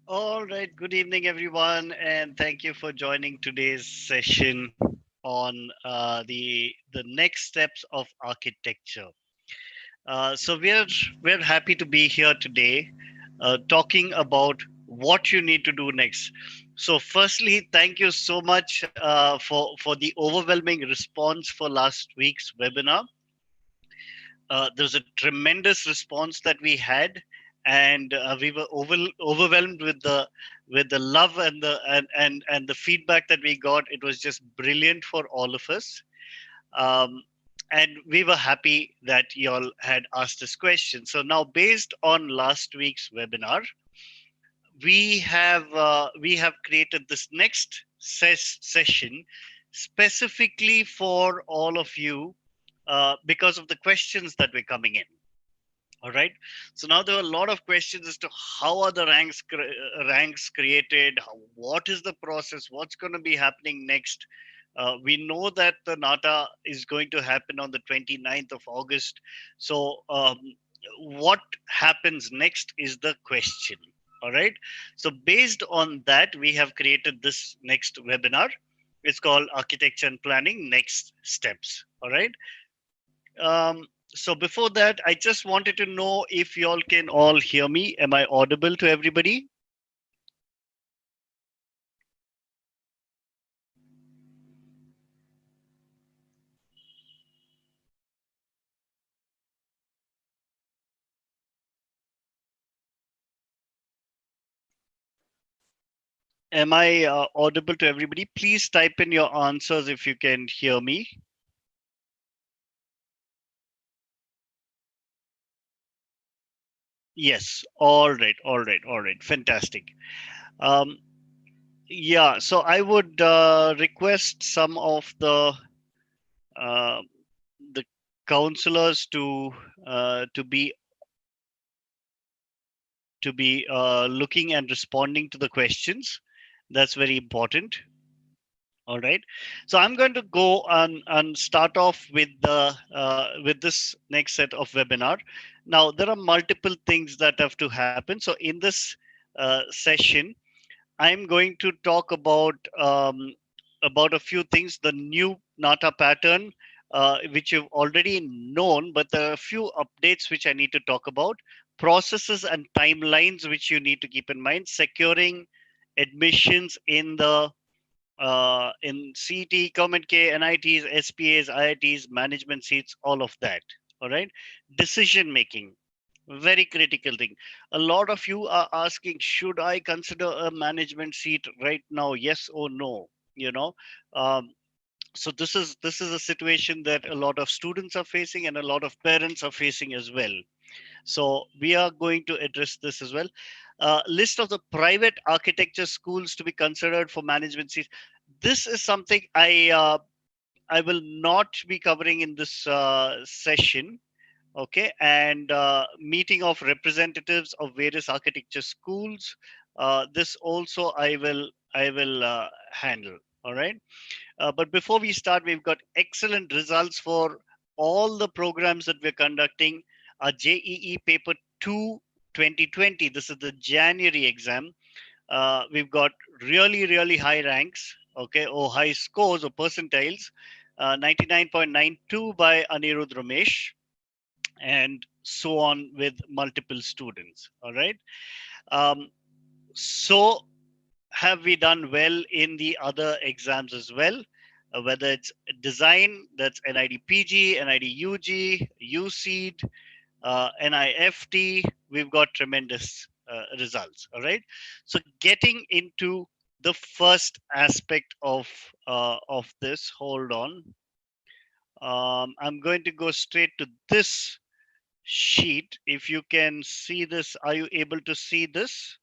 All right. Good evening, everyone, and thank you for joining today's session on the next steps of architecture. So we're happy to be here today, talking about what you need to do next. So, firstly, thank you so much for the overwhelming response for last week's webinar. There was a tremendous response that we had, and we were overwhelmed with the love and the feedback that we got. It was just brilliant for all of us. um, and we were happy that y'all had asked this question. So now, based on last week's webinar, we have created this next session specifically for all of you, because of the questions that were coming in. All right. So now there are a lot of questions as to how are the ranks created? What is the process? What's going to be happening next? We know that the NATA is going to happen on the 29th of August. So what happens next is the question. All right. So based on that, we have created this next webinar. It's called Architecture and Planning Next Steps. All right. So before that, I just wanted to know if y'all can all hear me. Am I audible to everybody? Am I audible to everybody? Please type in your answers if you can hear me. Yes. All right. All right. All right. Fantastic. Um, yeah. So I would request some of uh, the counselors to be looking and responding to the questions. That's very important. All right. So I'm going to go and start off with this next set of webinar. Now there are multiple things that have to happen. So in this session, I'm going to talk about a few things. The new NATA pattern, which you've already known, but there are a few updates which I need to talk about. Processes and timelines which you need to keep in mind. Securing admissions in CT, Comment K, NITs, SPAs, IITs, management seats, all of that. All right. Decision making, very critical thing. A lot of you are asking, should I consider a management seat right now? Yes or no? You know, um, so this is a situation that a lot of students are facing and a lot of parents are facing as well. So we are going to address this as well. List of the private architecture schools to be considered for management seats. This is something I will not be covering in this session. Okay, and meeting of representatives of various architecture schools. This also I will handle. All right. But before we start, we've got excellent results for all the programs that we're conducting. Our JEE paper 2 2020. This is the January exam. We've got really high ranks, okay, or high scores or percentiles. 99.92 by Anirudh Ramesh, and so on with multiple students. All right. Um, so have we done well in the other exams as well? Whether it's design, that's NID-PG, NID-UG, USEED, NIFT, we've got tremendous results. All right. So getting into the first aspect of this, hold on. I'm going to go straight to this sheet. If you can see this, are you able to see this?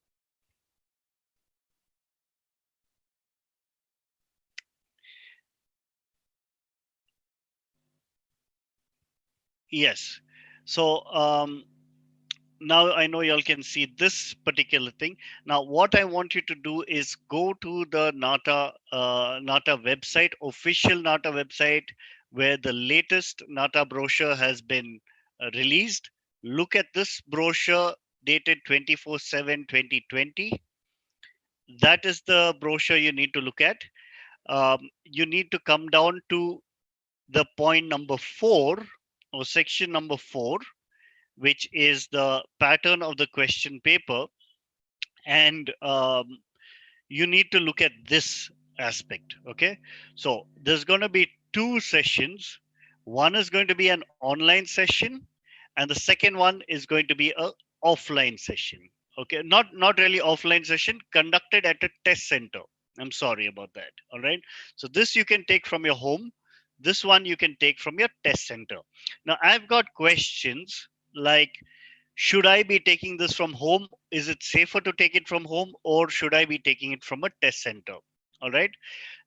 Yes. So now I know y'all can see this particular thing. Now, what I want you to do is go to the NATA website, official NATA website, where the latest NATA brochure has been released. Look at this brochure dated 24/7/2020. That is the brochure you need to look at. You need to come down to the point number 4 or section number 4, which is the pattern of the question paper. And you need to look at this aspect. Okay. So there's going to be two sessions. One is going to be an online session, and the second one is going to be a offline session. Okay. Not really offline session, conducted at a test center. I'm sorry about that. All right. So this you can take from your home. This one you can take from your test center. Now I've got questions like, should I be taking this from home? Is it safer to take it from home, or should I be taking it from a test center? All right.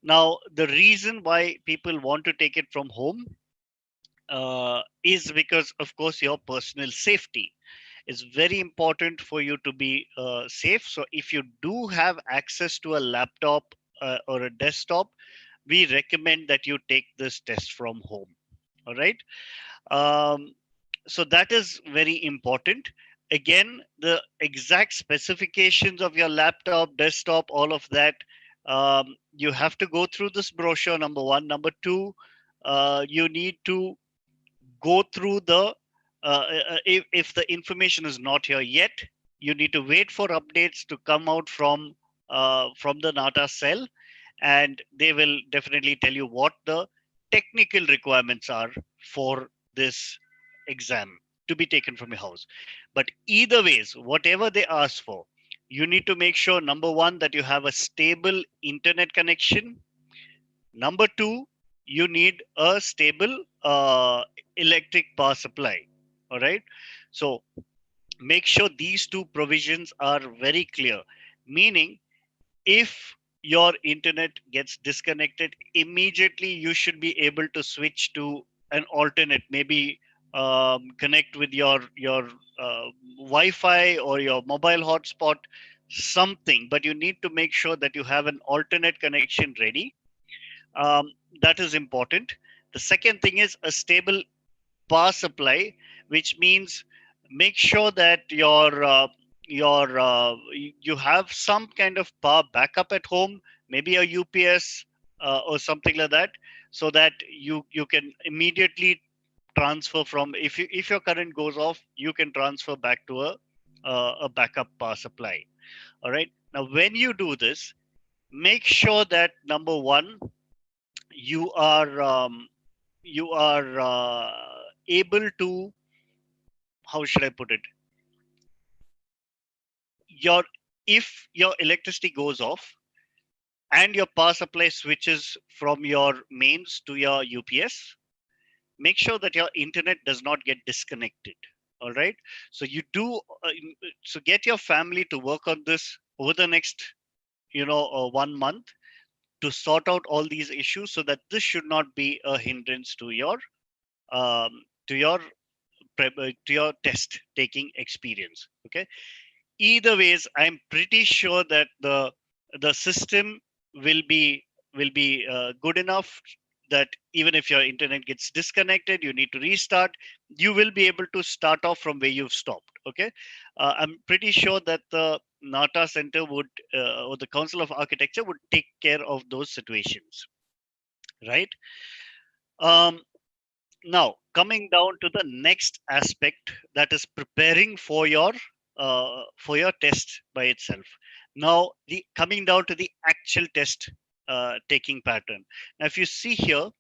Now, the reason why people want to take it from home is because, of course, your personal safety is very important for you to be safe. So, if you do have access to a laptop or a desktop, we recommend that you take this test from home. All right. Um, so that is very important. Again, the exact specifications of your laptop, desktop, all of that, you have to go through this brochure, number one. Number two, you need to go through the if the information is not here yet, you need to wait for updates to come out from the NATA cell, and they will definitely tell you what the technical requirements are for this exam to be taken from your house. But either ways, whatever they ask for, you need to make sure, number one, that you have a stable internet connection. Number two, you need a stable electric power supply. All right. So make sure these two provisions are very clear, meaning if your internet gets disconnected, immediately you should be able to switch to an alternate, maybe connect with your Wi-Fi or your mobile hotspot, something. But you need to make sure that you have an alternate connection ready. um, that is important. The second thing is a stable power supply, which means make sure that you have some kind of power backup at home, maybe a UPS or something like that, so that you can immediately transfer from, if your current goes off, you can transfer back to a backup power supply. All right. Now, when you do this, make sure that number one, you are able to, how should I put it, your if your electricity goes off and your power supply switches from your mains to your UPS, make sure that your internet does not get disconnected. All right. So you do so get your family to work on this over the next 1 month, to sort out all these issues, so that this should not be a hindrance um, to your to your test taking experience. Okay. Either ways, I'm pretty sure that the system will be good enough that even if your internet gets disconnected, you need to restart, you will be able to start off from where you've stopped. Okay. I'm pretty sure that the NATA center would or the Council of Architecture would take care of those situations, right? um, Now, coming down to the next aspect, that is preparing for your test by itself. Now, the coming down to the actual test taking pattern. Now, if you see here,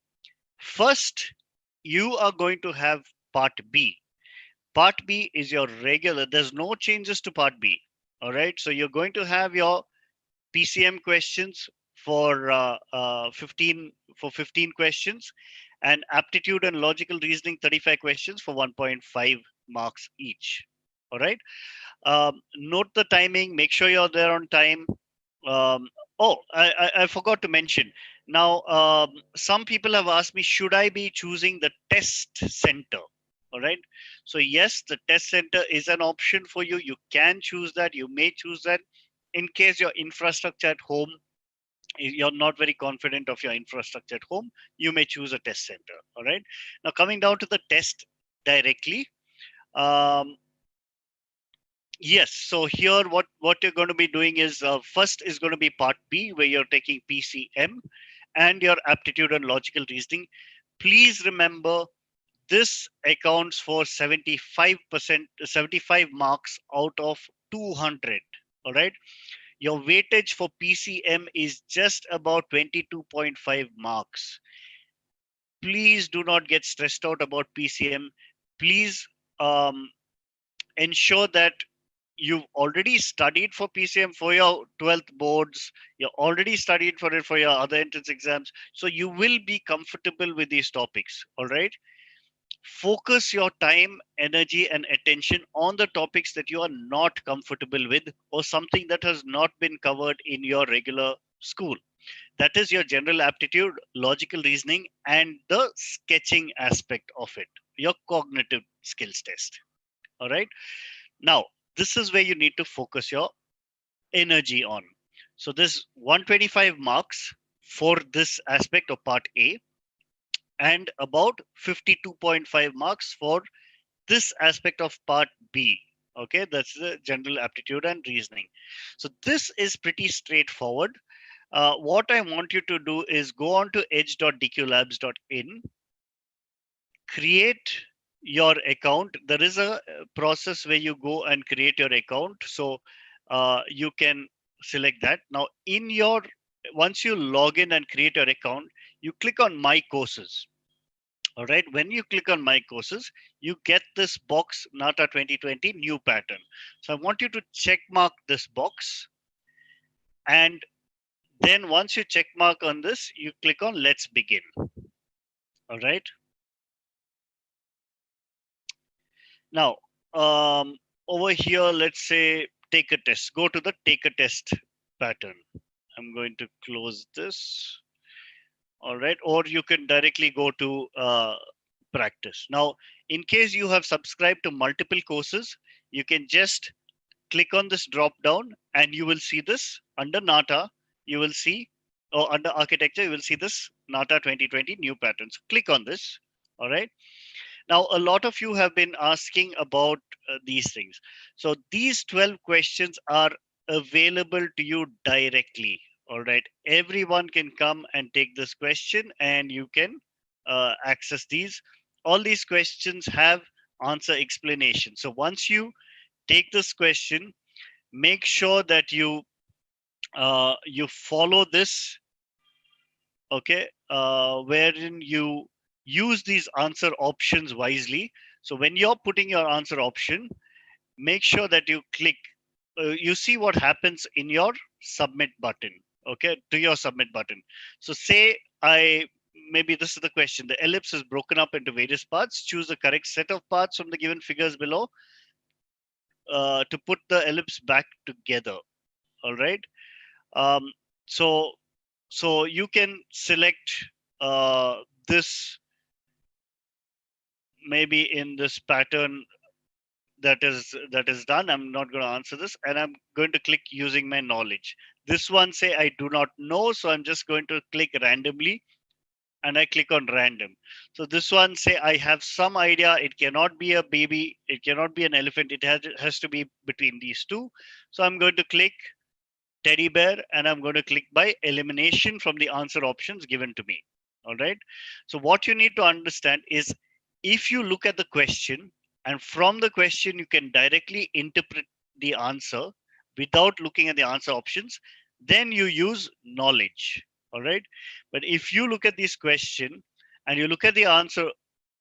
first you are going to have part B. Part B is your regular. There's no changes to part B. All right. So you're going to have your PCM questions for 15 questions, and aptitude and logical reasoning 35 questions for 1.5 marks each. All right. Note the timing. Make sure you're there on time. Um, I forgot to mention. Now, some people have asked me, should I be choosing the test center? All right. So yes, the test center is an option for you. You can choose that. You may choose that. In case your infrastructure at home, you're not very confident of your infrastructure at home, you may choose a test center. All right. Now, coming down to the test directly, um, Yes. So here, what you're going to be doing is first is going to be part B, where you're taking PCM and your aptitude and logical reasoning. Please remember this accounts for 75%, 75 marks out of 200. All right. Your weightage for PCM is just about 22.5 marks. Please do not get stressed out about PCM. Please um, ensure that you've already studied for PCM for your 12th boards. You already studied for it for your other entrance exams. So you will be comfortable with these topics. All right. Focus your time, energy, and attention on the topics that you are not comfortable with or something that has not been covered in your regular school. That is your general aptitude, logical reasoning, and the sketching aspect of it, your cognitive skills test. All right. Now, this is where you need to focus your energy on. So, this 125 marks for this aspect of part A, and about 52.5 marks for this aspect of part B. Okay, that's the general aptitude and reasoning. So, this is pretty straightforward. What I want you to do is go on to edge.dqlabs.in, create your account. There is a process where you go and create your account. So you can select that. Now, once you log in and create your account, you click on My Courses. All right. When you click on My Courses, you get this box, NATA 2020 new pattern. So I want you to check mark this box. And then once you check mark on this, you click on Let's Begin. All right. Now, over here, let's say take a test. Go to the take a test pattern. I'm going to close this. All right. Or you can directly go to practice. Now, in case you have subscribed to multiple courses, you can just click on this drop down and you will see this under NATA. You will see, or under architecture, you will see this NATA 2020 new patterns. Click on this. All right. Now, a lot of you have been asking about these things. So these 12 questions are available to you directly. All right. Everyone can come and take this question and you can access these. All these questions have answer explanation. So once you take this question, make sure that you follow this, okay, wherein you use these answer options wisely. So when you're putting your answer option, make sure that you click, you see what happens in your submit button, okay, to your submit button. So say maybe this is the question. The ellipse is broken up into various parts. Choose the correct set of parts from the given figures below to put the ellipse back together. All right. Um, so so you can select this maybe in this pattern that is done. I'm not going to answer this, and I'm going to click using my knowledge. This one say I do not know, so I'm just going to click randomly, and I click on random. So this one say I have some idea. It cannot be a baby. It cannot be an elephant. It has to be between these two. So I'm going to click teddy bear, and I'm going to click by elimination from the answer options given to me. All right. So what you need to understand is, if you look at the question and from the question you can directly interpret the answer without looking at the answer options, then you use knowledge. All right. But if you look at this question and you look at the answer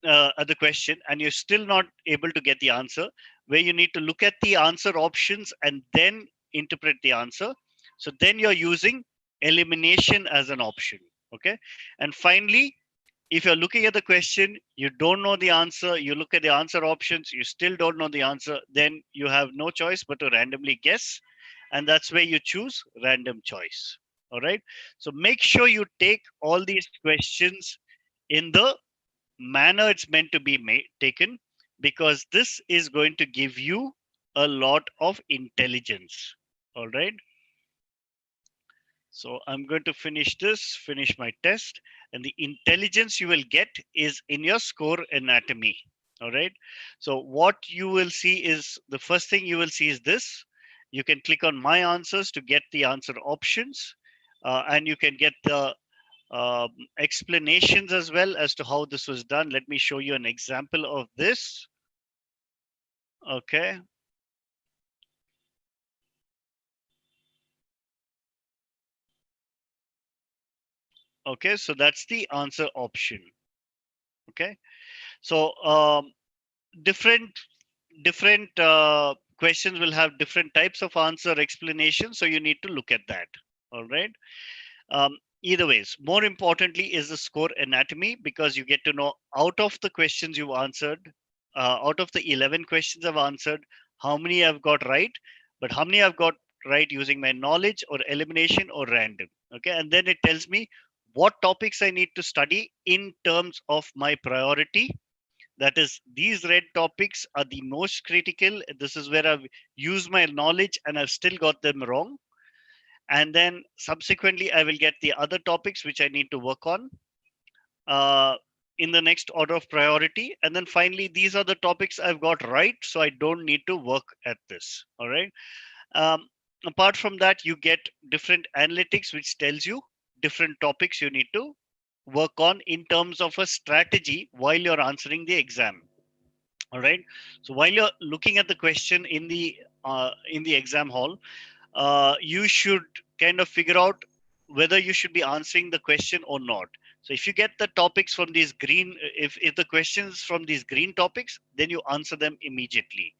at the question and you're still not able to get the answer, where you need to look at the answer options and then interpret the answer, so then you're using elimination as an option. Okay. And finally, if you're looking at the question, you don't know the answer, you look at the answer options, you still don't know the answer, then you have no choice but to randomly guess. And that's where you choose random choice. All right. So make sure you take all these questions in the manner it's meant to be taken, because this is going to give you a lot of intelligence. All right. So I'm going to finish my test, and the intelligence you will get is in your score anatomy. All right. So what you will see is, the first thing you will see is this. You can click on my answers to get the answer options, and you can get the explanations as well as to how this was done. Let me show you an example of this. Okay. Okay. So that's the answer option. Okay. So different questions will have different types of answer explanations. So you need to look at that. All right. Either ways, more importantly is the score anatomy, because you get to know out of the questions you've answered, out of the 11 questions I've answered, how many I've got right, but how many I've got right using my knowledge or elimination or random. Okay. And then it tells me what topics I need to study in terms of my priority. That is, these red topics are the most critical. This is where I've used my knowledge and I've still got them wrong. And then subsequently I will get the other topics which I need to work on uh, in the next order of priority. And then finally, these are the topics I've got right, so I don't need to work at this. All right. um, Apart from that, you get different analytics which tells you different topics you need to work on in terms of a strategy while you're answering the exam. All right. So while you're looking at the question in the exam hall, you should kind of figure out whether you should be answering the question or not. So if you get the topics from these green, if the questions from these green topics, then you answer them immediately.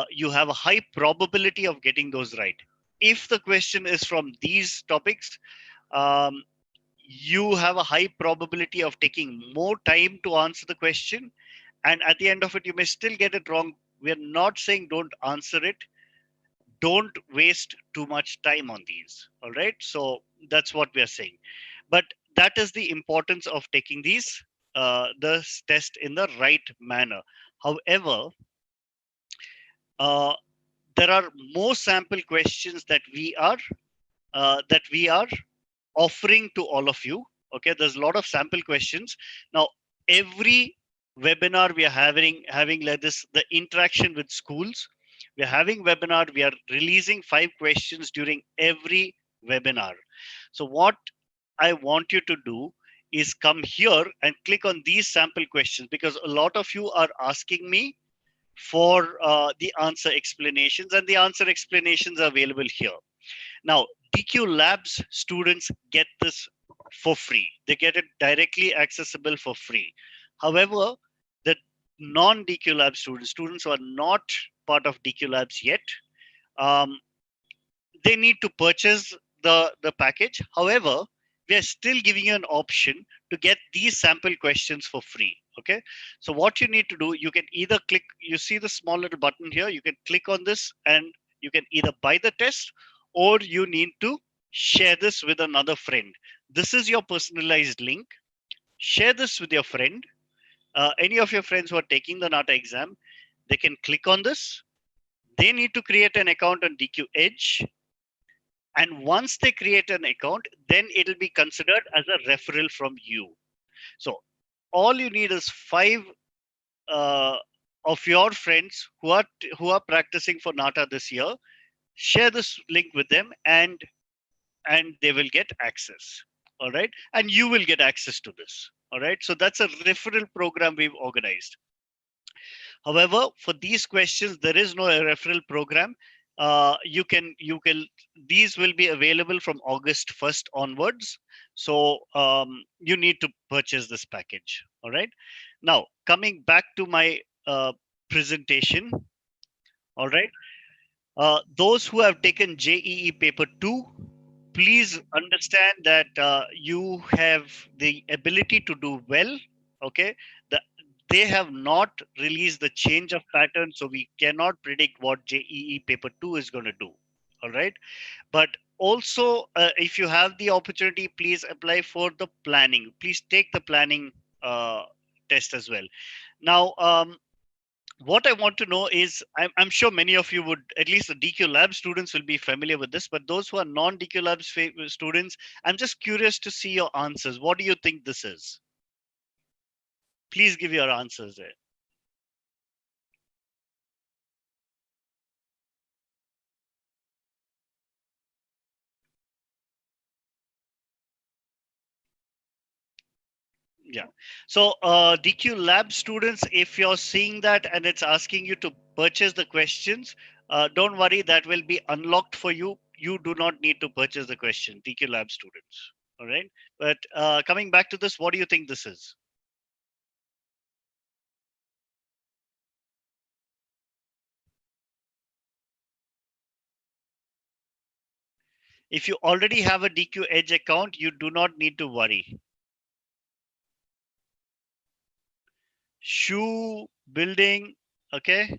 You have a high probability of getting those right. If the question is from these topics, um, you have a high probability of taking more time to answer the question, and at the end of it you may still get it wrong. We're not saying don't answer it, don't waste too much time on these. All right. So that's what we are saying. But that is the importance of taking these the test in the right manner. However, uh, there are more sample questions that we are offering to all of you. Okay, there's a lot of sample questions. Now, every webinar we are having like this, the interaction with schools, we are having webinar, we are releasing 5 questions during every webinar. So what I want you to do is come here and click on these sample questions, because a lot of you are asking me for the answer explanations, and the answer explanations are available here. Now, DQ Labs students get this for free. They get it directly accessible for free. However, the non-DQ Lab students who are not part of DQ Labs yet, um, they need to purchase the package. However, we are still giving you an option to get these sample questions for free. Okay. So what you need to do, you can either click, you see the small little button here, you can click on this and you can either buy the test, or you need to share this with another friend. This is your personalized link. Share this with your friend. Any of your friends who are taking the NATA exam, they can click on this. They need to create an account on DQ Edge, and once they create an account, then it'll be considered as a referral from you. So all you need is 5 of your friends who are practicing for NATA this year. Share this link with them, and they will get access. All right, and you will get access to this. All right, so that's a referral program we've organized. However, for these questions, there is no referral program. You can these will be available from August 1st onwards. So you need to purchase this package. All right. Now coming back to my presentation. All right. Those who have taken JEE paper 2, please understand that you have the ability to do well. Okay. The, they have not released the change of pattern, so we cannot predict what JEE paper 2 is going to do. All right. But also, if you have the opportunity, please apply for the planning. Please take the planning test as well. Now, what I want to know is, I'm sure many of you would, at least the DQ Lab students will be familiar with this, but those who are non-DQ Lab students, I'm just curious to see your answers. What do you think this is? Please give your answers there. Yeah. So, DQ Lab students, if you're seeing that and it's asking you to purchase the questions, don't worry, that will be unlocked for you. You do not need to purchase the question, DQ Lab students. All right. But coming back to this, what do you think this is? If you already have a DQ Edge account, you do not need to worry. Shoe building, okay.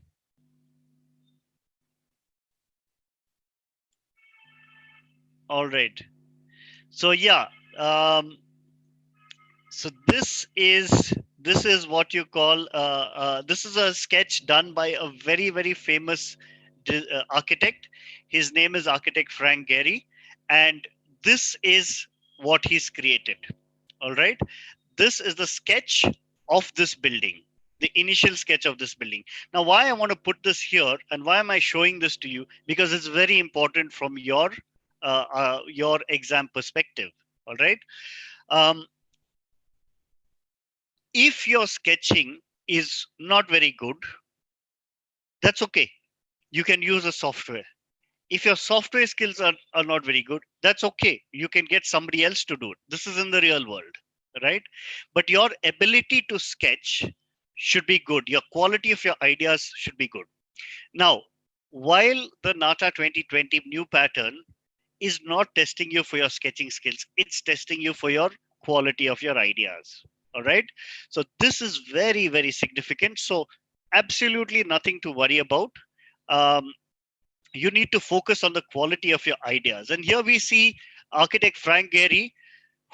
All right. So yeah, um, so this is what you call this is a sketch done by a very famous architect. His name is architect Frank Gehry, and this is what he's created. All right, this is the sketch of this building, the initial sketch of this building. Now, why I want to put this here and why am I showing this to you? Because it's very important from your exam perspective. All right. Um, if your sketching is not very good, that's okay. You can use a software. If your software skills are not very good, that's okay. You can get somebody else to do it. This is in the real world, right? But your ability to sketch should be good. Your quality of your ideas should be good. Now, while the NATA 2020 new pattern is not testing you for your sketching skills, it's testing you for your quality of your ideas. All right. So this is very significant. So absolutely nothing to worry about. Um, you need to focus on the quality of your ideas. And here we see architect Frank Gehry,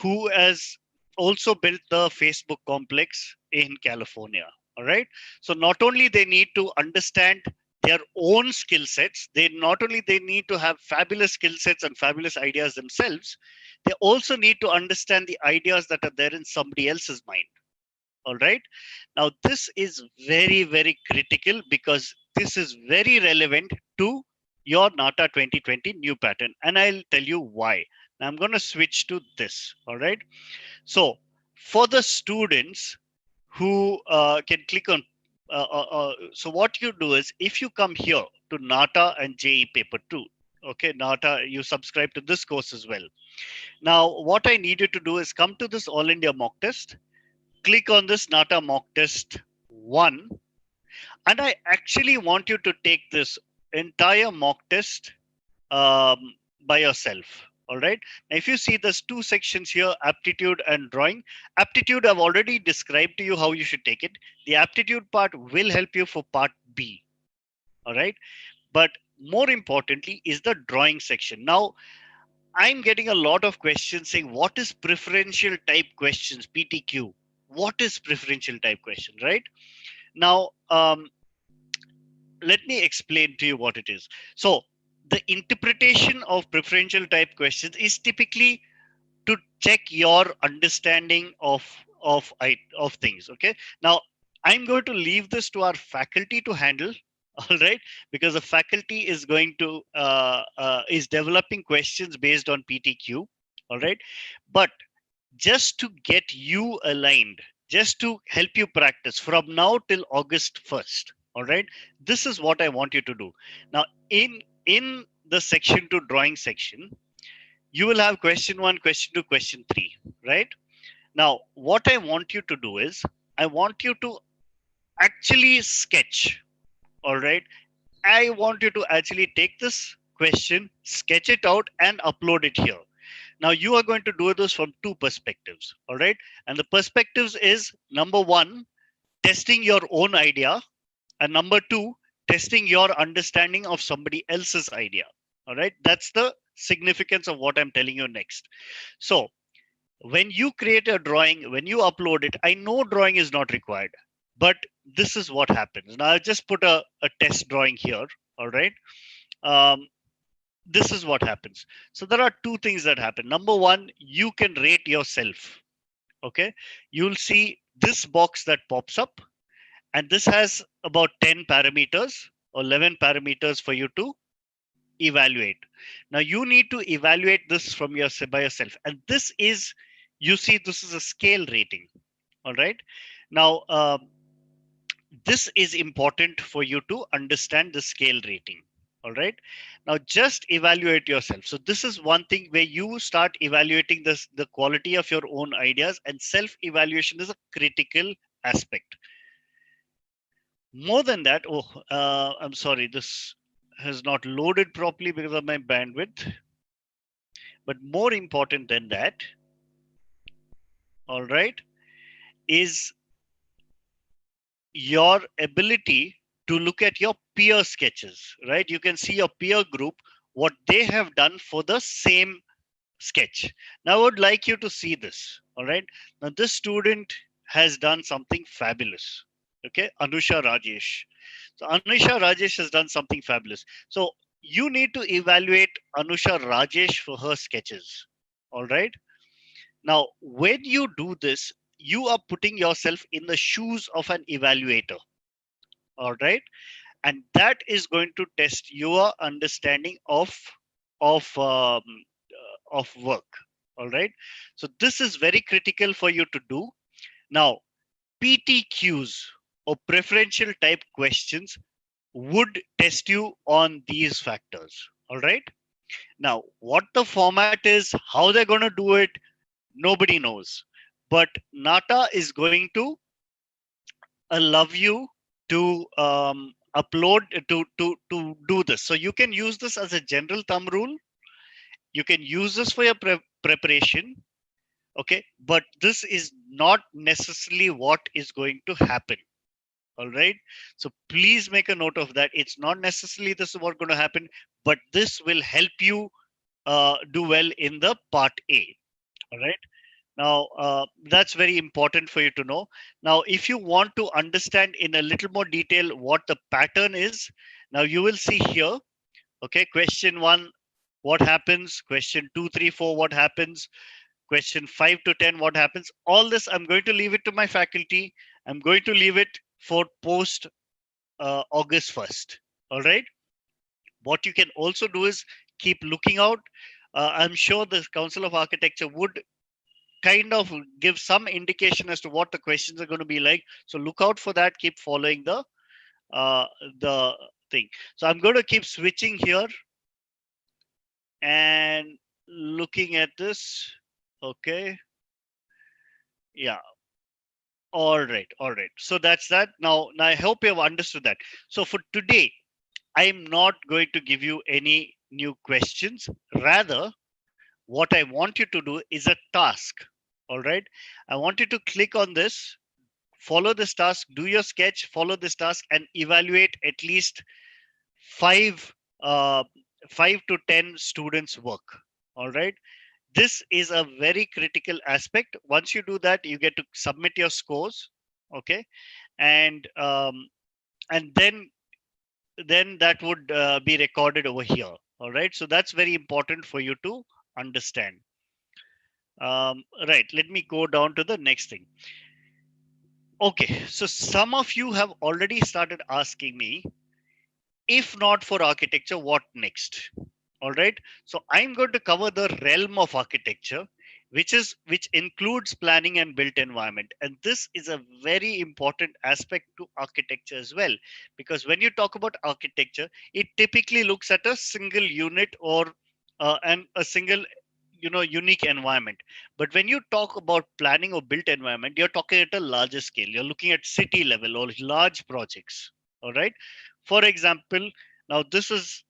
who has also built the Facebook complex in California. All right. So not only they need to understand their own skill sets, they need to have fabulous skill sets and fabulous ideas themselves. They also need to understand the ideas that are there in somebody else's mind. All right. Now this is very critical because this is very relevant to your NATA 2020 new pattern, and I'll tell you why. Now I'm going to switch to this. All right. So for the students who can click on, so what you do is if you come here to NATA and JE paper 2, okay, NATA, you subscribe to this course as well. Now, what I need you to do is come to this All India mock test, click on this NATA mock test 1, and I actually want you to take this entire mock test by yourself. All right. Now, if you see there's two sections here, aptitude and drawing. Aptitude, I've already described to you how you should take it. The aptitude part will help you for part B. All right. But more importantly is the drawing section. Now, I'm getting a lot of questions saying, what is preferential type questions, PTQ? What is preferential type question, right? Now, let me explain to you what it is. So, the interpretation of preferential type questions is typically to check your understanding of things. Okay. Now, I'm going to leave this to our faculty to handle. All right, because the faculty is going to is developing questions based on PTQ. All right, but just to get you aligned, just to help you practice from now till August 1st. All right, this is what I want you to do. Now, in the section 2 drawing section, you will have question 1, question 2, question 3, right? Now, what I want you to do is I want you to actually sketch. All right, I want you to actually take this question, sketch it out, and upload it here. Now, you are going to do this from two perspectives. All right, and the perspectives is number one, testing your own idea, and number two, testing your understanding of somebody else's idea. All right, that's the significance of what I'm telling you next. So, when you create a drawing, when you upload it, I know drawing is not required, but this is what happens. Now, I'll just put a test drawing here. All right. Um, this is what happens. So there are two things that happen. Number one, you can rate yourself. Okay. You'll see this box that pops up, and this has about 10 parameters or 11 parameters for you to evaluate. Now you need to evaluate this from your by yourself, and this is, you see, this is a scale rating. All right. Now, this is important for you to understand the scale rating. All right. Now, just evaluate yourself. So this is one thing where you start evaluating this, the quality of your own ideas, and self evaluation is a critical aspect. More than that, I'm sorry, this has not loaded properly because of my bandwidth. But more important than that, all right, is your ability to look at your peer sketches, right? You can see your peer group, what they have done for the same sketch. Now, I would like you to see this, all right? Now, this student has done something fabulous, okay? Anusha Rajesh. So, Anusha Rajesh has done something fabulous. So, you need to evaluate Anusha Rajesh for her sketches, all right? Now, when you do this, you are putting yourself in the shoes of an evaluator, all right? And that is going to test your understanding of work, all right? So this is very critical for you to do. Now, PTQs, or preferential type questions, would test you on these factors, all right? Now, what the format is, how they're going to do it, nobody knows, but NATA is going to allow you to upload to do this. So you can use this as a general thumb rule. You can use this for your preparation, okay? But this is not necessarily what is going to happen. All right. So please make a note of that. It's not necessarily this is what's going to happen, but this will help you do well in the part A. All right. Now, that's very important for you to know. Now, if you want to understand in a little more detail what the pattern is, now you will see here, okay, question 1, what happens? Question 2, 3, 4, what happens? Question 5 to 10, what happens? All this, I'm going to leave it to my faculty. I'm going to leave it for post August 1st. All right. What you can also do is keep looking out. I'm sure the Council of Architecture would kind of give some indication as to what the questions are going to be like. So look out for that. Keep following uh, the thing. So I'm going to keep switching here and looking at this. Okay. Yeah. All right. All right. So that's that. Now I hope you have understood that. So for today, I am not going to give you any new questions. Rather, what I want you to do is a task. All right. I want you to click on this, follow this task, do your sketch, follow this task, and evaluate at least five, uh, 5 to 10 students' work. All right. This is a very critical aspect. Once you do that, you get to submit your scores. Okay. And then that would be recorded over here. All right. So that's very important for you to understand. Right. Let me go down to the next thing. Okay. So some of you have already started asking me, if not for architecture, what next? All right. So I'm going to cover the realm of architecture, which includes planning and built environment. And this is a very important aspect to architecture as well, because when you talk about architecture, it typically looks at a single unit or and a single unique environment. But when you talk about planning or built environment, you're talking at a larger scale. You're looking at city level or large projects. All right. For example, now this is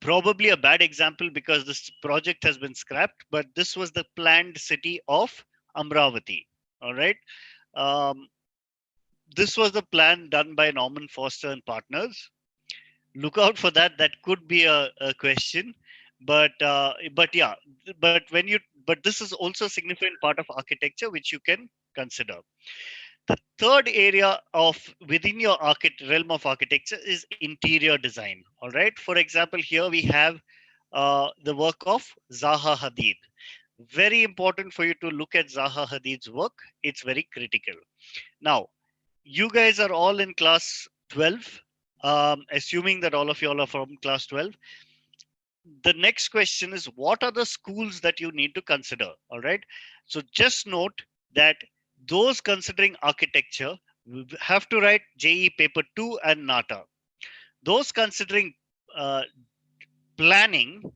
probably a bad example because this project has been scrapped, but this was the planned city of Amravati. All right. Um, this was the plan done by Norman Foster and partners. Look out for that. That could be a question, but yeah, but this is also a significant part of architecture which you can consider. The third area of within your realm of architecture is interior design. All right. For example, here we have the work of Zaha Hadid. Very important for you to look at Zaha Hadid's work. It's very critical. Now, you guys are all in class 12, assuming that all of you all are from class 12. The next question is, what are the schools that you need to consider? All right. So just note that Those considering architecture have to write JE paper 2 and NATA. Those considering uh, planning,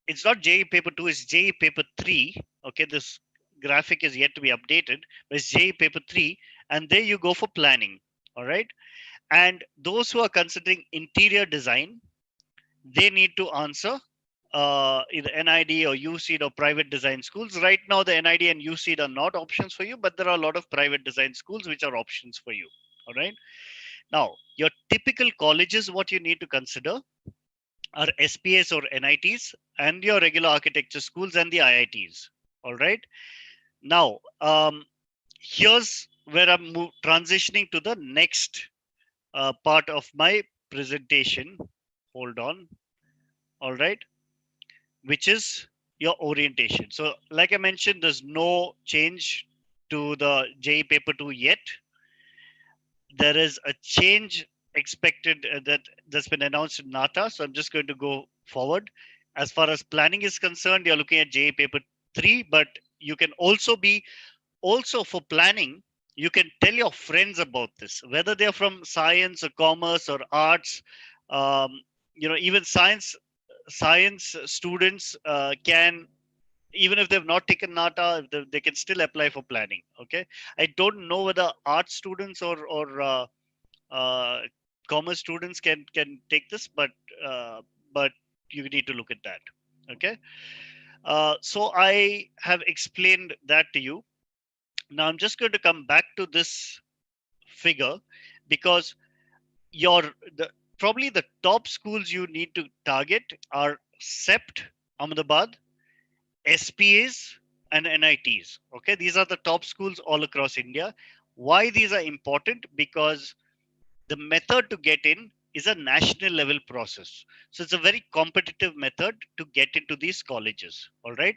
it's not JE paper 2, it's JE paper 3. Okay, this graphic is yet to be updated, but it's JE paper 3, and there you go for planning. All right. And those who are considering interior design, they need to answer either NID or UCED or private design schools. Right now, the NID and UCED are not options for you, but there are a lot of private design schools which are options for you. All right. Now, your typical colleges, what you need to consider are SPAs or NITs and your regular architecture schools and the IITs. All right. Now, here's where I'm transitioning to the next part of my presentation. Hold on. All right. Which is your orientation. So, like I mentioned, there's no change to the JE paper 2 yet. There is a change expected that's been announced in NATA. So, I'm just going to go forward. As far as planning is concerned, you're looking at JE paper 3, but you can also be also for planning. You can tell your friends about this, whether they're from science or commerce or arts. Um, even science students can, even if they've not taken NATA, they can still apply for planning. Okay, I don't know whether art students or uh, commerce students can take this, but you need to look at that. Okay, so I have explained that to you. Now I'm just going to come back to this figure because your the probably the top schools you need to target are CEPT, Ahmedabad, SPAs, and NITs. Okay, these are the top schools all across India. Why these are important? Because the method to get in is a national level process. So it's a very competitive method to get into these colleges. All right.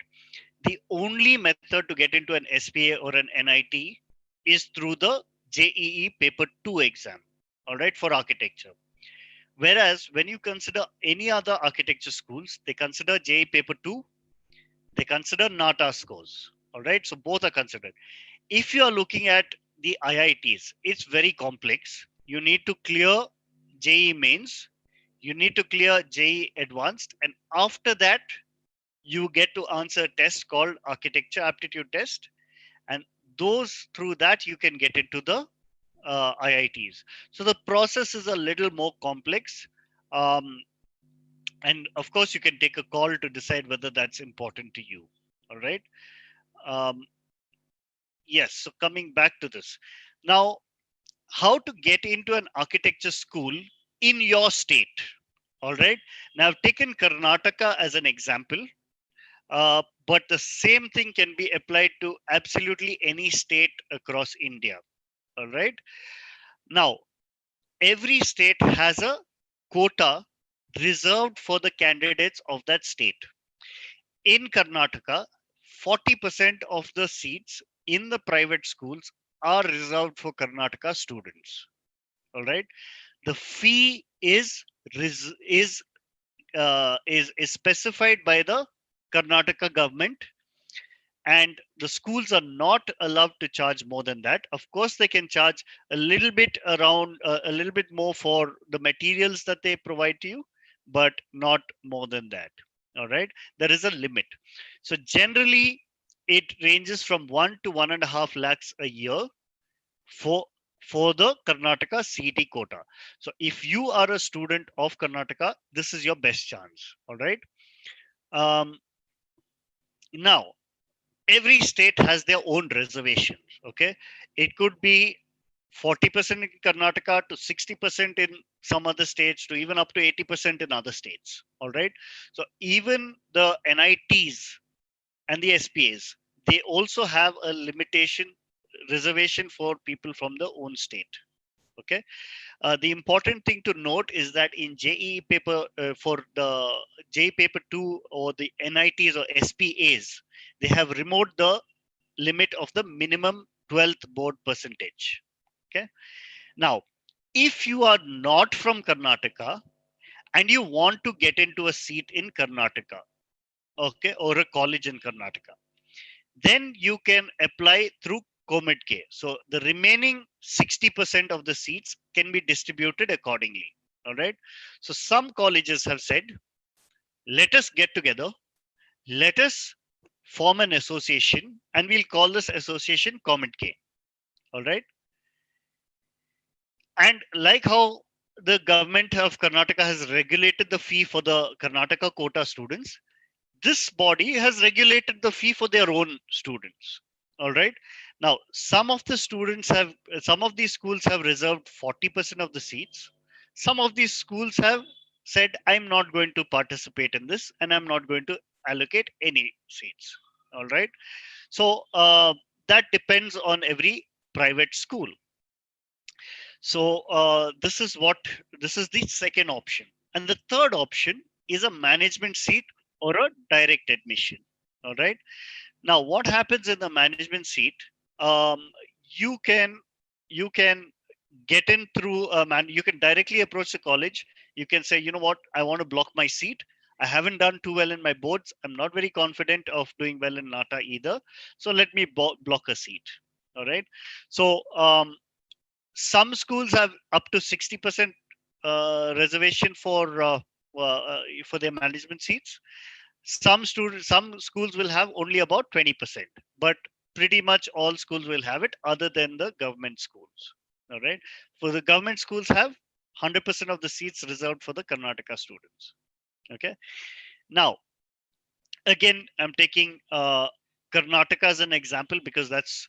The only method to get into an SPA or an NIT is through the JEE paper 2 exam. All right, for architecture. Whereas when you consider any other architecture schools, they consider JEE paper 2, they consider NATA scores. All right, so both are considered. If you are looking at the IITs, it's very complex. You need to clear JEE mains, you need to clear JEE advanced, and after that, you get to answer a test called architecture aptitude test, and those through that you can get into the IITs. So the process is a little more complex. Um, and of course, you can take a call to decide whether that's important to you. All right. Um, yes. So coming back to this now, how to get into an architecture school in your state. All right. Now, I've taken Karnataka as an example, but the same thing can be applied to absolutely any state across India. All right. Now, every state has a quota reserved for the candidates of that state. In Karnataka, 40% of the seats in the private schools are reserved for Karnataka students. All right. The fee is specified by the Karnataka government, and the schools are not allowed to charge more than that. Of course, they can charge a little bit more for the materials that they provide to you, but not more than that. All right, there is a limit. So generally, it ranges from 1 to 1.5 lakhs a year for the Karnataka CET quota. So if you are a student of Karnataka, this is your best chance. All right. Um, Now, every state has their own reservations. Okay, it could be 40% in Karnataka to 60% in some other states to even up to 80% in other states. All right, so even the NITs and the SPAs, they also have a limitation reservation for people from the own state. Okay, the important thing to note is that in JEE paper for the JEE paper 2 or the NITs or SPAs, they have removed the limit of the minimum 12th board percentage. Okay. Now, if you are not from Karnataka and you want to get into a seat in Karnataka, okay, or a college in Karnataka, then you can apply through Comet K. So the remaining 60% of the seats can be distributed accordingly. All right. So some colleges have said, let us get together, let us form an association, and we'll call this association Comet K. All right. And like how the government of Karnataka has regulated the fee for the Karnataka quota students, this body has regulated the fee for their own students. All right. Now, some of these schools have reserved 40% of the seats. Some of these schools have said, I'm not going to participate in this and I'm not going to allocate any seats. All right. So that depends on every private school. So this is the second option. And the third option is a management seat or a direct admission. All right. Now, what happens in the management seat? Um, you can you can get in through you can directly approach the college. You can say, you know what, I want to block my seat. I haven't done too well in my boards. I'm not very confident of doing well in NATA either. So let me block a seat. All right. So some schools have up to 60% reservation for their management seats. Some schools will have only about 20%, but pretty much all schools will have it other than the government schools. All right. For the government schools have 100% of the seats reserved for the Karnataka students. Okay. Now, again, I'm taking Karnataka as an example because that's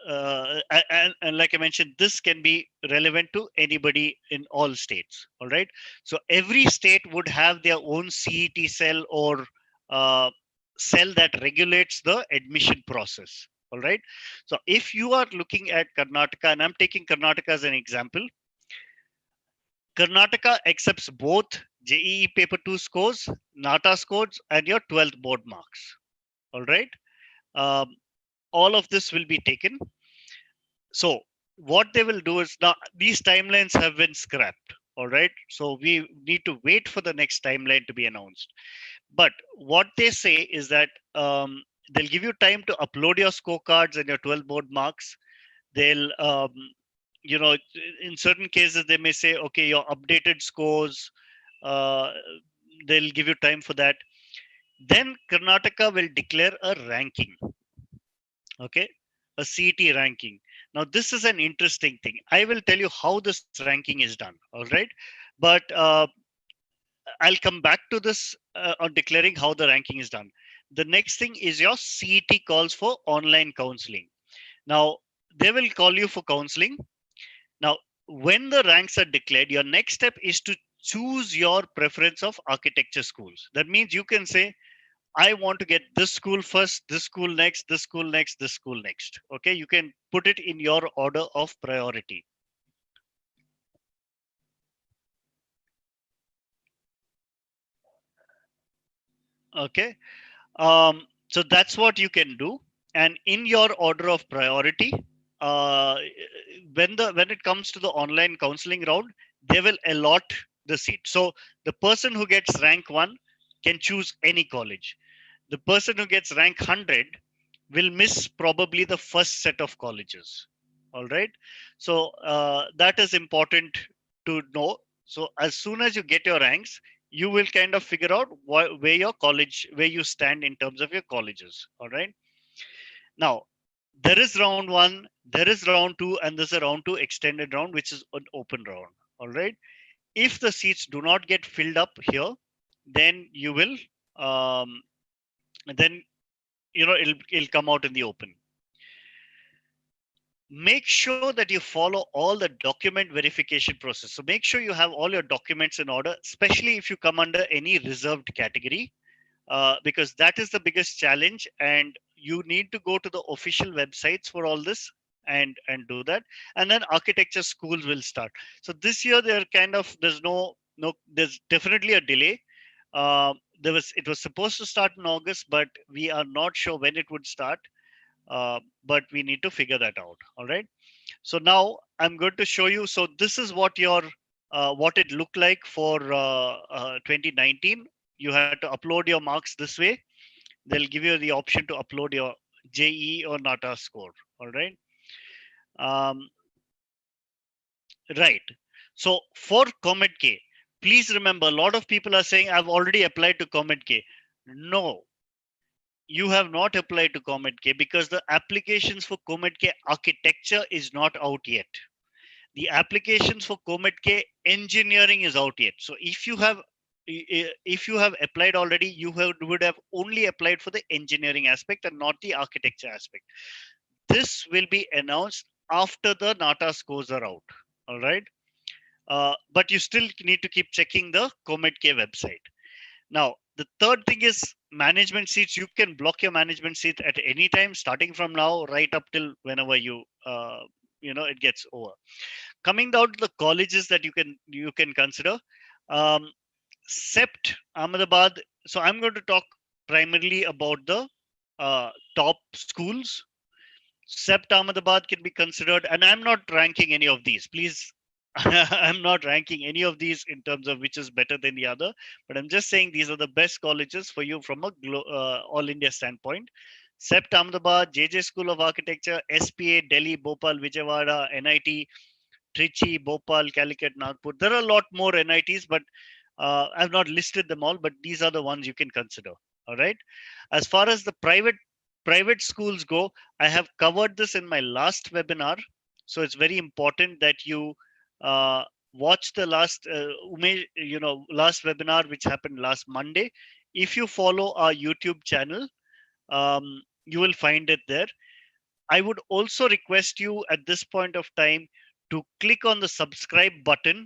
and like I mentioned, this can be relevant to anybody in all states. All right. So every state would have their own CET cell or uh, cell that regulates the admission process. All right. So if you are looking at Karnataka, and I'm taking Karnataka as an example, Karnataka accepts both JEE Paper 2 scores, NATA scores, and your 12th board marks. All right. Um, all of this will be taken. So what they will do is, now these timelines have been scrapped. All right. So we need to wait for the next timeline to be announced. But what they say is that they'll give you time to upload your scorecards and your 12 board marks. They'll, you know, in certain cases, they may say, okay, your updated scores, uh, they'll give you time for that. Then Karnataka will declare a ranking. Okay, a CET ranking. Now this is an interesting thing. I will tell you how this ranking is done. All right, but I'll come back to this on declaring how the ranking is done. The next thing is your CET calls for online counseling. Now they will call you for counseling. Now when the ranks are declared, your next step is to choose your preference of architecture schools. That means you can say, I want to get this school first, this school next, this school next, this school next. Okay, you can put it in your order of priority. Okay, so that's what you can do. And in your order of priority, uh, when it comes to the online counseling round, they will allot the seat. So the person who gets rank one can choose any college. The person who gets rank 100 will miss probably the first set of colleges. All right. So that is important to know. So as soon as you get your ranks, you will kind of figure out where your college, where you stand in terms of your colleges. All right. Now, there is round one, there is round two, and there's a round two extended round, which is an open round. All right. If the seats do not get filled up here, then you will, um, then it'll come out in the open. Make sure that you follow all the document verification process. So make sure you have all your documents in order, especially if you come under any reserved category, because that is the biggest challenge. And you need to go to the official websites for all this and do that. And then architecture schools will start. So this year they're kind of, there's definitely a delay. It was supposed to start in August, but we are not sure when it would start. But we need to figure that out. All right. So now I'm going to show you. So this is what it looked like for 2019. You had to upload your marks this way. They'll give you the option to upload your JE or NATA score. All right. Um, right. So for Comet K, please remember, a lot of people are saying, I've already applied to Comet K. No, you have not applied to Comet K because the applications for Comet K architecture is not out yet. The applications for Comet K engineering is out yet. So if you have applied already, would have only applied for the engineering aspect and not the architecture aspect. This will be announced after the NATA scores are out. All right. But you still need to keep checking the Comet K website. Now, the third thing is management seats. You can block your management seat at any time, starting from now, right up till whenever it gets over. Coming down to the colleges that you can consider, um, CEPT Ahmedabad. So I'm going to talk primarily about the top schools. CEPT Ahmedabad can be considered, and I'm not ranking any of these. Please, I'm not ranking any of these in terms of which is better than the other, but I'm just saying these are the best colleges for you from a all India standpoint. CEPT Ahmedabad, JJ School of Architecture, SPA Delhi, Bhopal, Vijayawada, NIT, Trichy, Bhopal, Calicut, Nagpur. There are a lot more NITs, but I've not listed them all, but these are the ones you can consider. All right. As far as the private schools go, I have covered this in my last webinar. So it's very important that you uh, watch the last webinar, which happened last Monday. If you follow our YouTube channel, you will find it there. I would also request you at this point of time to click on the subscribe button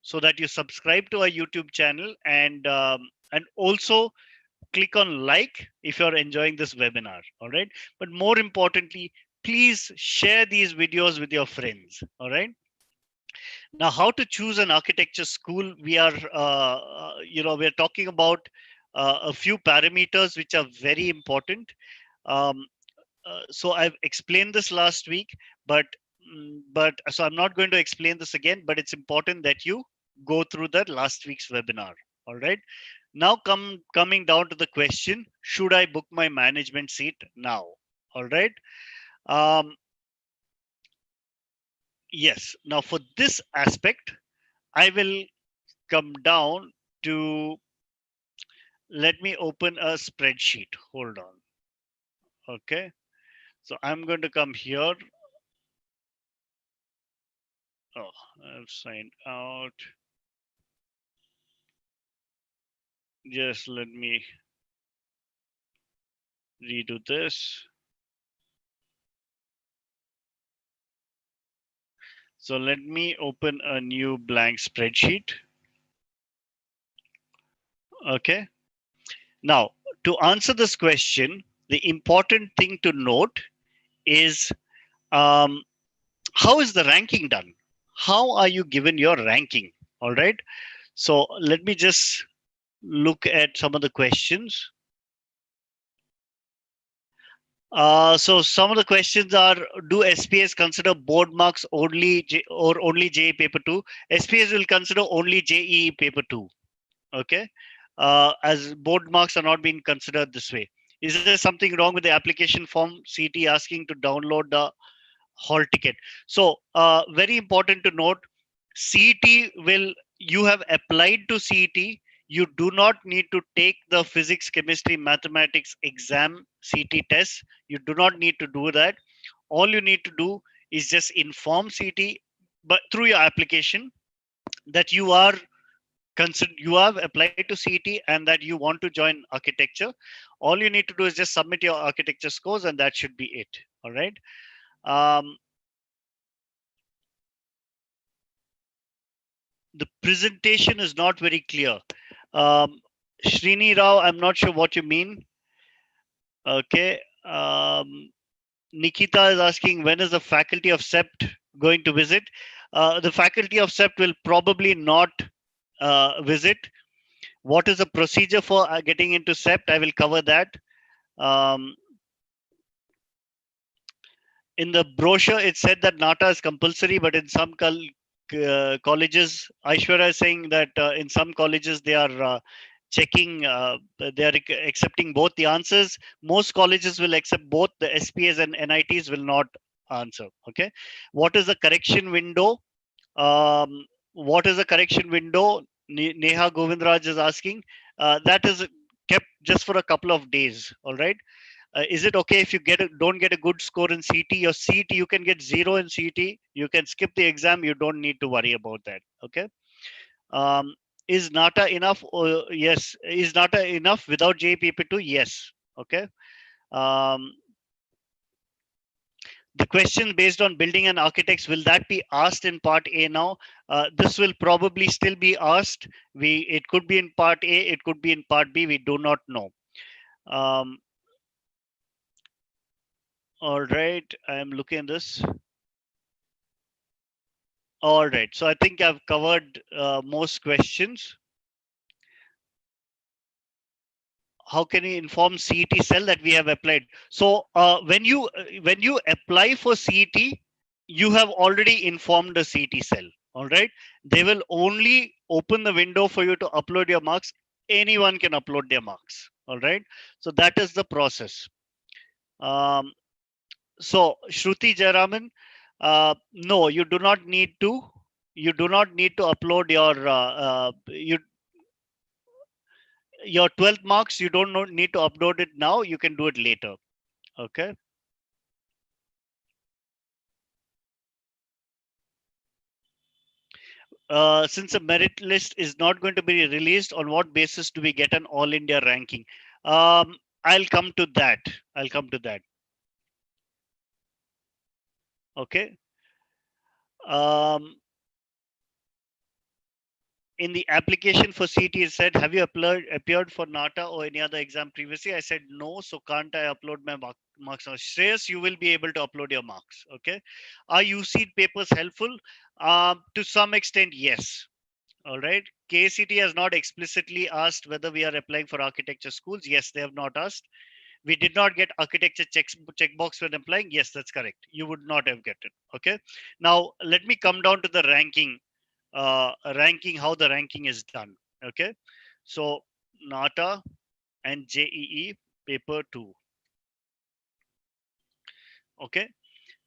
so that you subscribe to our YouTube channel, and also click on like if you're enjoying this webinar. All right. But more importantly, please share these videos with your friends. All right. Now, how to choose an architecture school? We're talking about a few parameters which are very important. Um, so I've explained this last week, but so I'm not going to explain this again, but it's important that you go through that last week's webinar. All right. Now coming down to the question, should I book my management seat now? All right. Um, yes. Now for this aspect, I will come down to, let me open a spreadsheet. Hold on. Okay. So I'm going to come here. Oh, I've signed out. Just let me redo this. So let me open a new blank spreadsheet. Okay. Now, to answer this question, the important thing to note is, um, how is the ranking done? How are you given your ranking? All right. So let me just look at some of the questions. So some of the questions are: do SPAs consider board marks only or only JE paper 2? SPAs will consider only JEE paper 2. Okay. As board marks are not being considered this way. Is there something wrong with the application form CT asking to download the hall ticket? So very important to note, CET will, you have applied to CET. You do not need to take the physics, chemistry, mathematics exam CET test. You do not need to do that. All you need to do is just inform CET, but through your application, that you have applied to CET and that you want to join architecture. All you need to do is just submit your architecture scores, and that should be it. All right. Um, the presentation is not very clear. Srini Rao, I'm not sure what you mean. Okay. Nikita is asking, when is the faculty of CEPT going to visit? The faculty of CEPT will probably not visit. What is the procedure for getting into CEPT? I will cover that. Um, in the brochure, it said that NATA is compulsory, but in some colleges, Aishwarya is saying that in some colleges they are checking, they are accepting both the answers. Most colleges will accept both. The SPAs and NITs will not answer. Okay. What is the correction window? What is the correction window? Neha Govindraj is asking. That is kept just for a couple of days. All right. Is it okay if you don't get a good score in CT? Your CT, you can get 0 in CT. You can skip the exam. You don't need to worry about that. Okay. Um, is NATA enough? Yes. Is NATA enough without JPP2? Yes. Okay. Um, the question based on building and architects, will that be asked in part A now? This will probably still be asked. It could be in part A, it could be in part B. We do not know. Um, all right. I am looking at this. All right. So I think I've covered most questions. How can you inform CET cell that we have applied? So when you apply for CET, you have already informed the CET cell. All right. They will only open the window for you to upload your marks. Anyone can upload their marks. All right. So that is the process. Um, so Shruti Jaraman, no, you do not need to. You do not need to upload your 12th marks. You don't need to upload it now. You can do it later. Okay. Since a merit list is not going to be released, on what basis do we get an all India ranking? I'll come to that. I'll come to that. Okay. Um, in the application for CT, it said, have you appeared for NATA or any other exam previously? I said no, so can't I upload my marks now? Shreyas, you will be able to upload your marks. Okay. Are UC papers helpful? To some extent, yes. All right. KCT has not explicitly asked whether we are applying for architecture schools. Yes, they have not asked. We did not get architecture checkbox when applying. Yes, that's correct. You would not have get it. Okay. Now let me come down to the ranking, how the ranking is done. Okay. So NATA and JEE paper 2. Okay.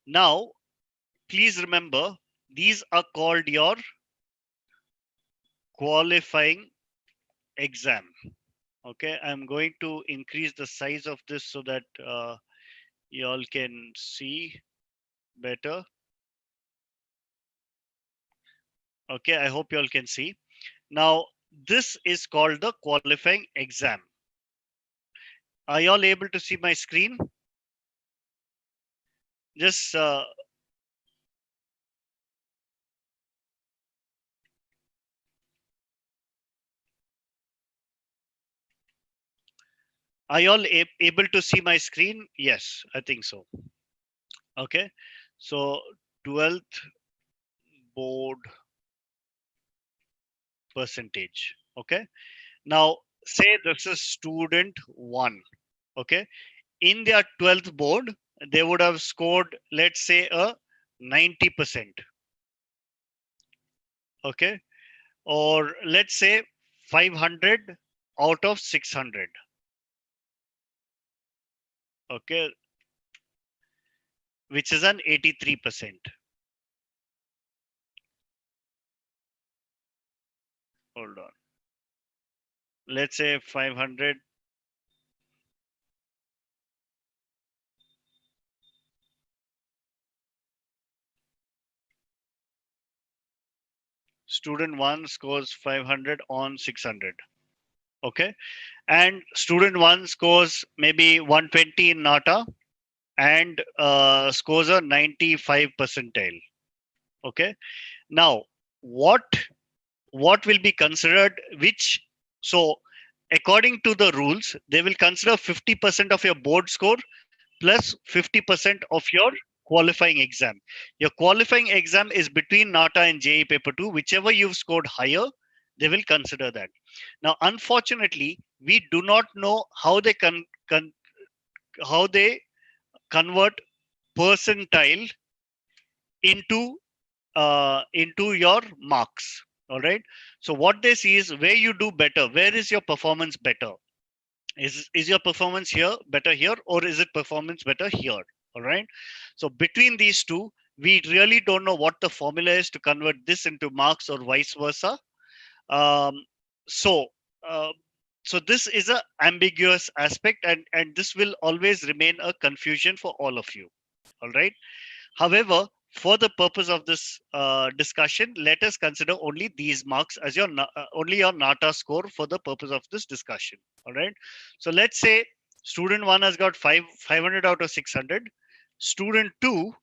Now, please remember, these are called your qualifying exam. Okay, I'm going to increase the size of this so that y'all can see better. Okay, I hope y'all can see. Now, this is called the qualifying exam. Are y'all able to see my screen? Just are y'all able to see my screen? Yes, I think so. Okay, so 12th board percentage. Okay, now say this is student 1. Okay, in their 12th board, they would have scored, let's say, a 90%. Okay, or let's say 500 out of 600. Okay, which is an 83%. Hold on. Let's say 500. Student 1 scores 500 on 600. Okay, and student 1 scores maybe 120 in NATA and scores a 95 percentile. Okay, now what will be considered, which, so according to the rules, they will consider 50% of your board score plus 50% of your qualifying exam. Your qualifying exam is between NATA and JE paper 2. Whichever you've scored higher, they will consider that. Now, unfortunately, we do not know how they how they convert percentile into your marks. All right. So what they see is where you do better. Where is your performance better? Is your performance here better here, or is it performance better here? All right. So between these two, we really don't know what the formula is to convert this into marks or vice versa. Um, so, uh, so this is a ambiguous aspect, and this will always remain a confusion for all of you. All right. However, for the purpose of this discussion, let us consider only these marks as your only your NATA score for the purpose of this discussion. All right. So let's say student one has got 500 out of 600. Student two,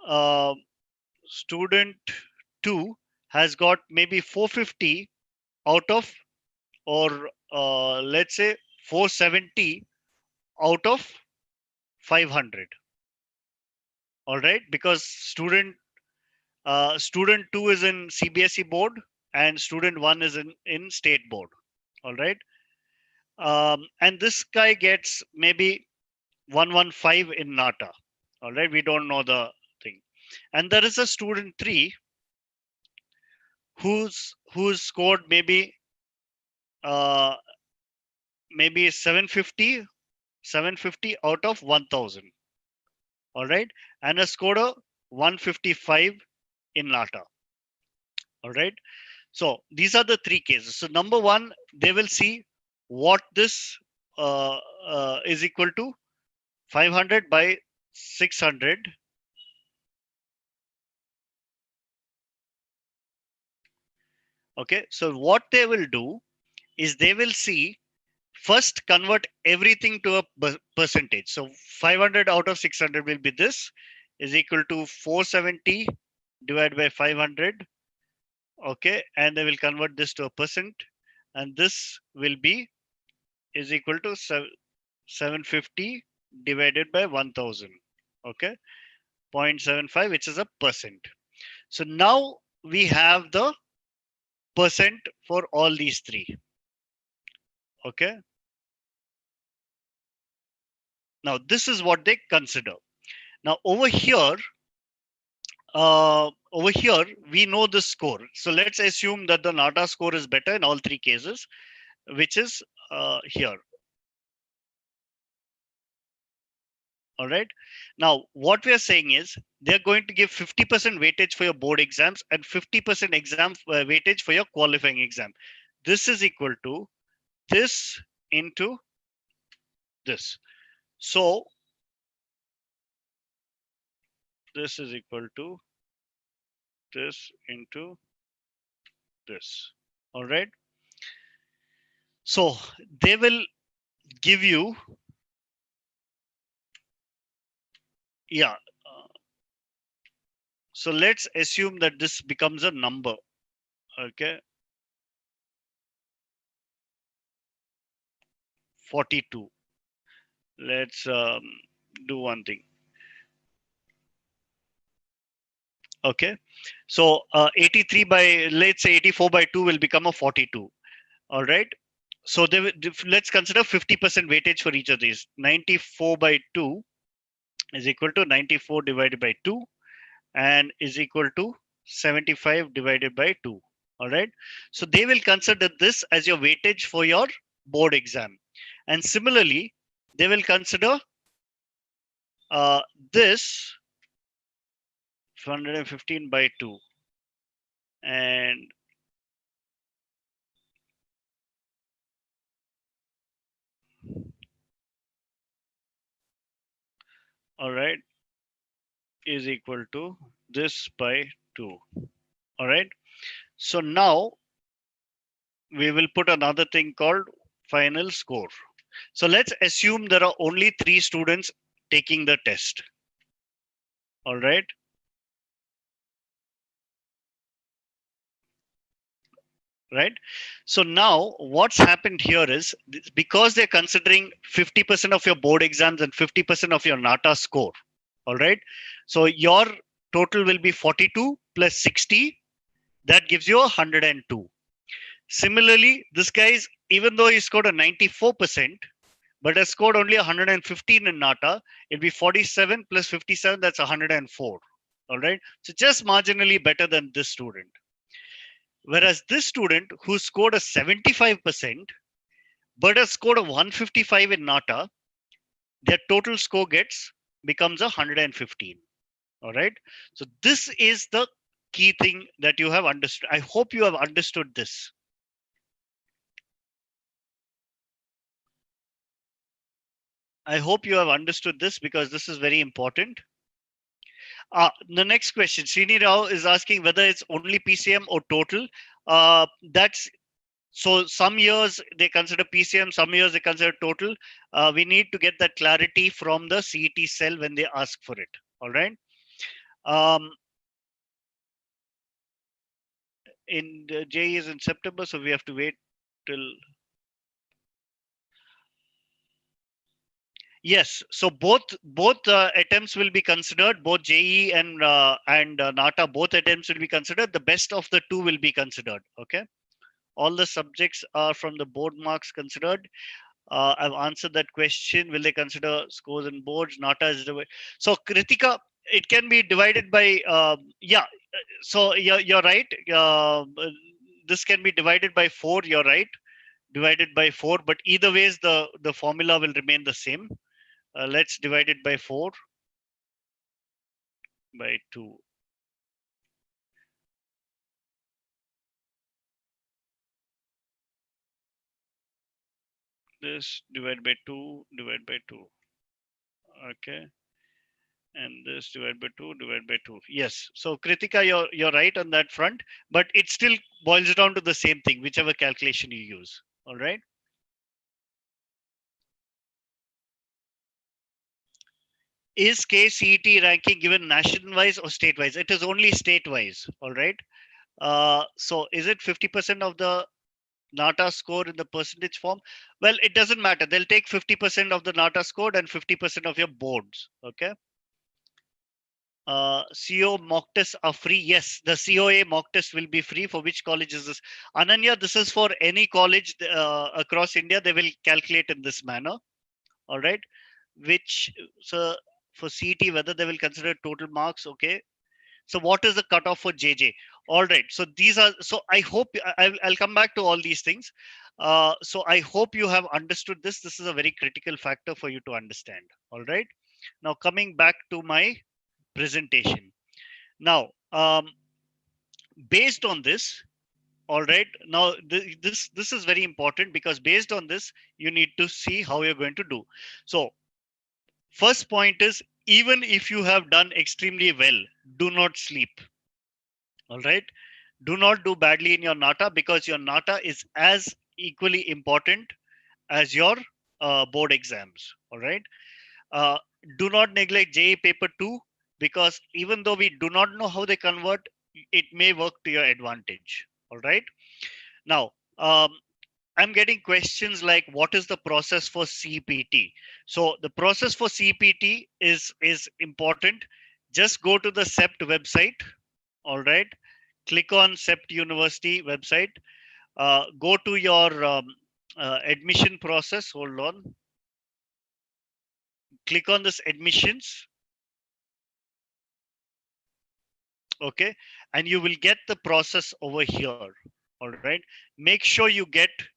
uh, student two has got maybe 450 out of, or let's say 470 out of 500. All right, because student two is in CBSE board and student one is in state board. All right. And this guy gets maybe 115 in NATA. All right. We don't know the thing. And there is a student three who's scored uh, maybe 750 out of 1000. All right. And has scored a 155 in NATA. All right. So these are the three cases. So number one, they will see what this is equal to 500 by 600. Okay. So what they will do is they will see first convert everything to a percentage. So 500 out of 600 will be this is equal to 470 divided by 500. Okay. And they will convert this to a percent. And this will be is equal to 750 divided by 1000. Okay, 0.75, which is a percent. So now we have the percent for all these three. Okay, now this is what they consider. Now over here we know the score. So let's assume that the NATA score is better in all three cases, which is here. All right. Now, what we are saying is they're going to give 50% weightage for your board exams and 50% exam weightage for your qualifying exam. This is equal to this into this. So this is equal to this into this. All right. So they will give you, yeah. So let's assume that this becomes a number. Okay. 42. Let's do one thing. Okay. So 83 by, let's say 84 by 2 will become a 42. All right. So let's consider 50% weightage for each of these. 94 by 2 is equal to 94 divided by 2 and is equal to 75 divided by 2. All right. So they will consider this as your weightage for your board exam. And similarly, they will consider this 115 by 2 and all right is equal to this by 2. All right. So now we will put another thing called final score. So let's assume there are only 3 students taking the test. All right. Right. So now what's happened here is because they're considering 50% of your board exams and 50% of your NATA score. All right. So your total will be 42 plus 60. That gives you 102. Similarly, this guy's, even though he scored a 94%, but has scored only 115 in NATA, it'll be 47 plus 57, that's 104. All right. So just marginally better than this student. Whereas this student who scored a 75%, but has scored a 155 in NATA, their total score gets becomes 115. All right. So this is the key thing that you have understood. I hope you have understood this. I hope you have understood this because this is very important. The next question, Srini Rao is asking whether it's only PCM or total. That's so some years they consider PCM, some years they consider total. We need to get that clarity from the CET cell when they ask for it. All right. Um, in the JE is in September, so we have to wait till. Yes, so both attempts will be considered. Both JE and NATA, both attempts will be considered. The best of the two will be considered. Okay, all the subjects are from the board marks considered. I've answered that question. Will they consider scores and boards? NATA is the way. So Kritika, it can be divided by yeah. So you're right. This can be divided by 4. You're right. Divided by 4, but either ways the formula will remain the same. Let's divide it by 4 by 2. This divide by 2, divide by 2. Okay. And this divide by 2, divide by 2. Yes. So Kritika, you're right on that front, but it still boils down to the same thing, whichever calculation you use. All right. Is KCET ranking given nation-wise or state-wise? It is only state-wise. All right. So is it 50% of the NATA score in the percentage form? Well, it doesn't matter. They'll take 50% of the NATA score and 50% of your boards. Okay. CO mock tests are free. Yes, the COA mock test will be free. For which college is this? Ananya, this is for any college across India. They will calculate in this manner. All right. Which, so for CET, whether they will consider total marks. Okay. So what is the cutoff for JJ? All right. So these are, so I hope I'll come back to all these things. So I hope you have understood this. This is a very critical factor for you to understand. All right. Now coming back to my presentation. Now, based on this, all right. Now, this is very important because based on this, you need to see how you're going to do. So, first point is even if you have done extremely well, do not sleep. All right. Do not do badly in your NATA because your NATA is as equally important as your board exams. All right. Uh, do not neglect JE paper 2 because even though we do not know how they convert, it may work to your advantage. All right. Now, I'm getting questions like, what is the process for CPT? So the process for CPT is important. Just go to the CEPT website. All right. Click on CEPT University website. Go to your admission process. Hold on. Click on this admissions. Okay, and you will get the process over here. All right, make sure you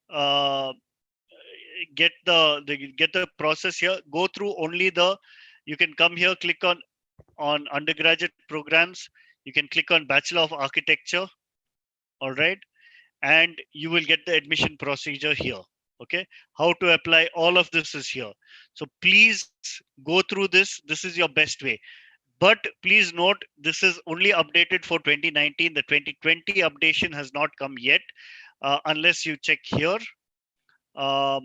uh, get the process here. Go through only the, you can come here, click on undergraduate programs, you can click on Bachelor of Architecture. All right, and you will get the admission procedure here. Okay, how to apply, all of this is here. So please go through this is your best way. But please note, this is only updated for 2019. The 2020 updation has not come yet, unless you check here. How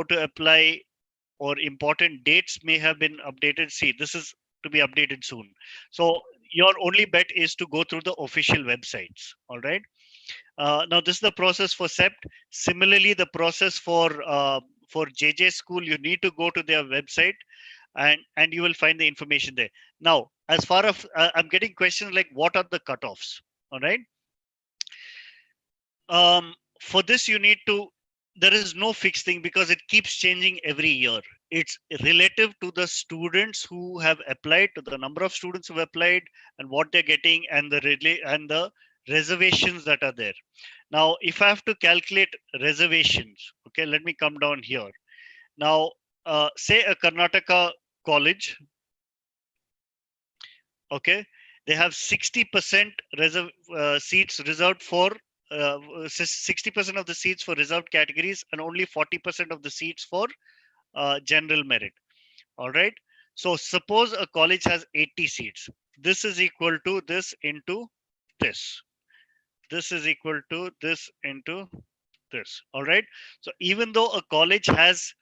to apply or important dates may have been updated. See, this is to be updated soon. So your only bet is to go through the official websites. All right. Now this is the process for CEPT. Similarly, the process for JJ school, you need to go to their website and you will find the information there. Now, as far as I'm getting questions like, what are the cutoffs? All right. For this, you need to, there is no fixed thing because it keeps changing every year. It's relative to the students who have applied, to the number of students who have applied and what they're getting and the relay and the reservations that are there. Now, if I have to calculate reservations, okay, let me come down here. Now, say a Karnataka college, Okay, they have 60% seats reserved for 60% of the seats for reserved categories and only 40% of the seats for general merit. All right. So suppose a college has 80 seats. This is equal to this into this. This is equal to this into this. All right. So even though a college has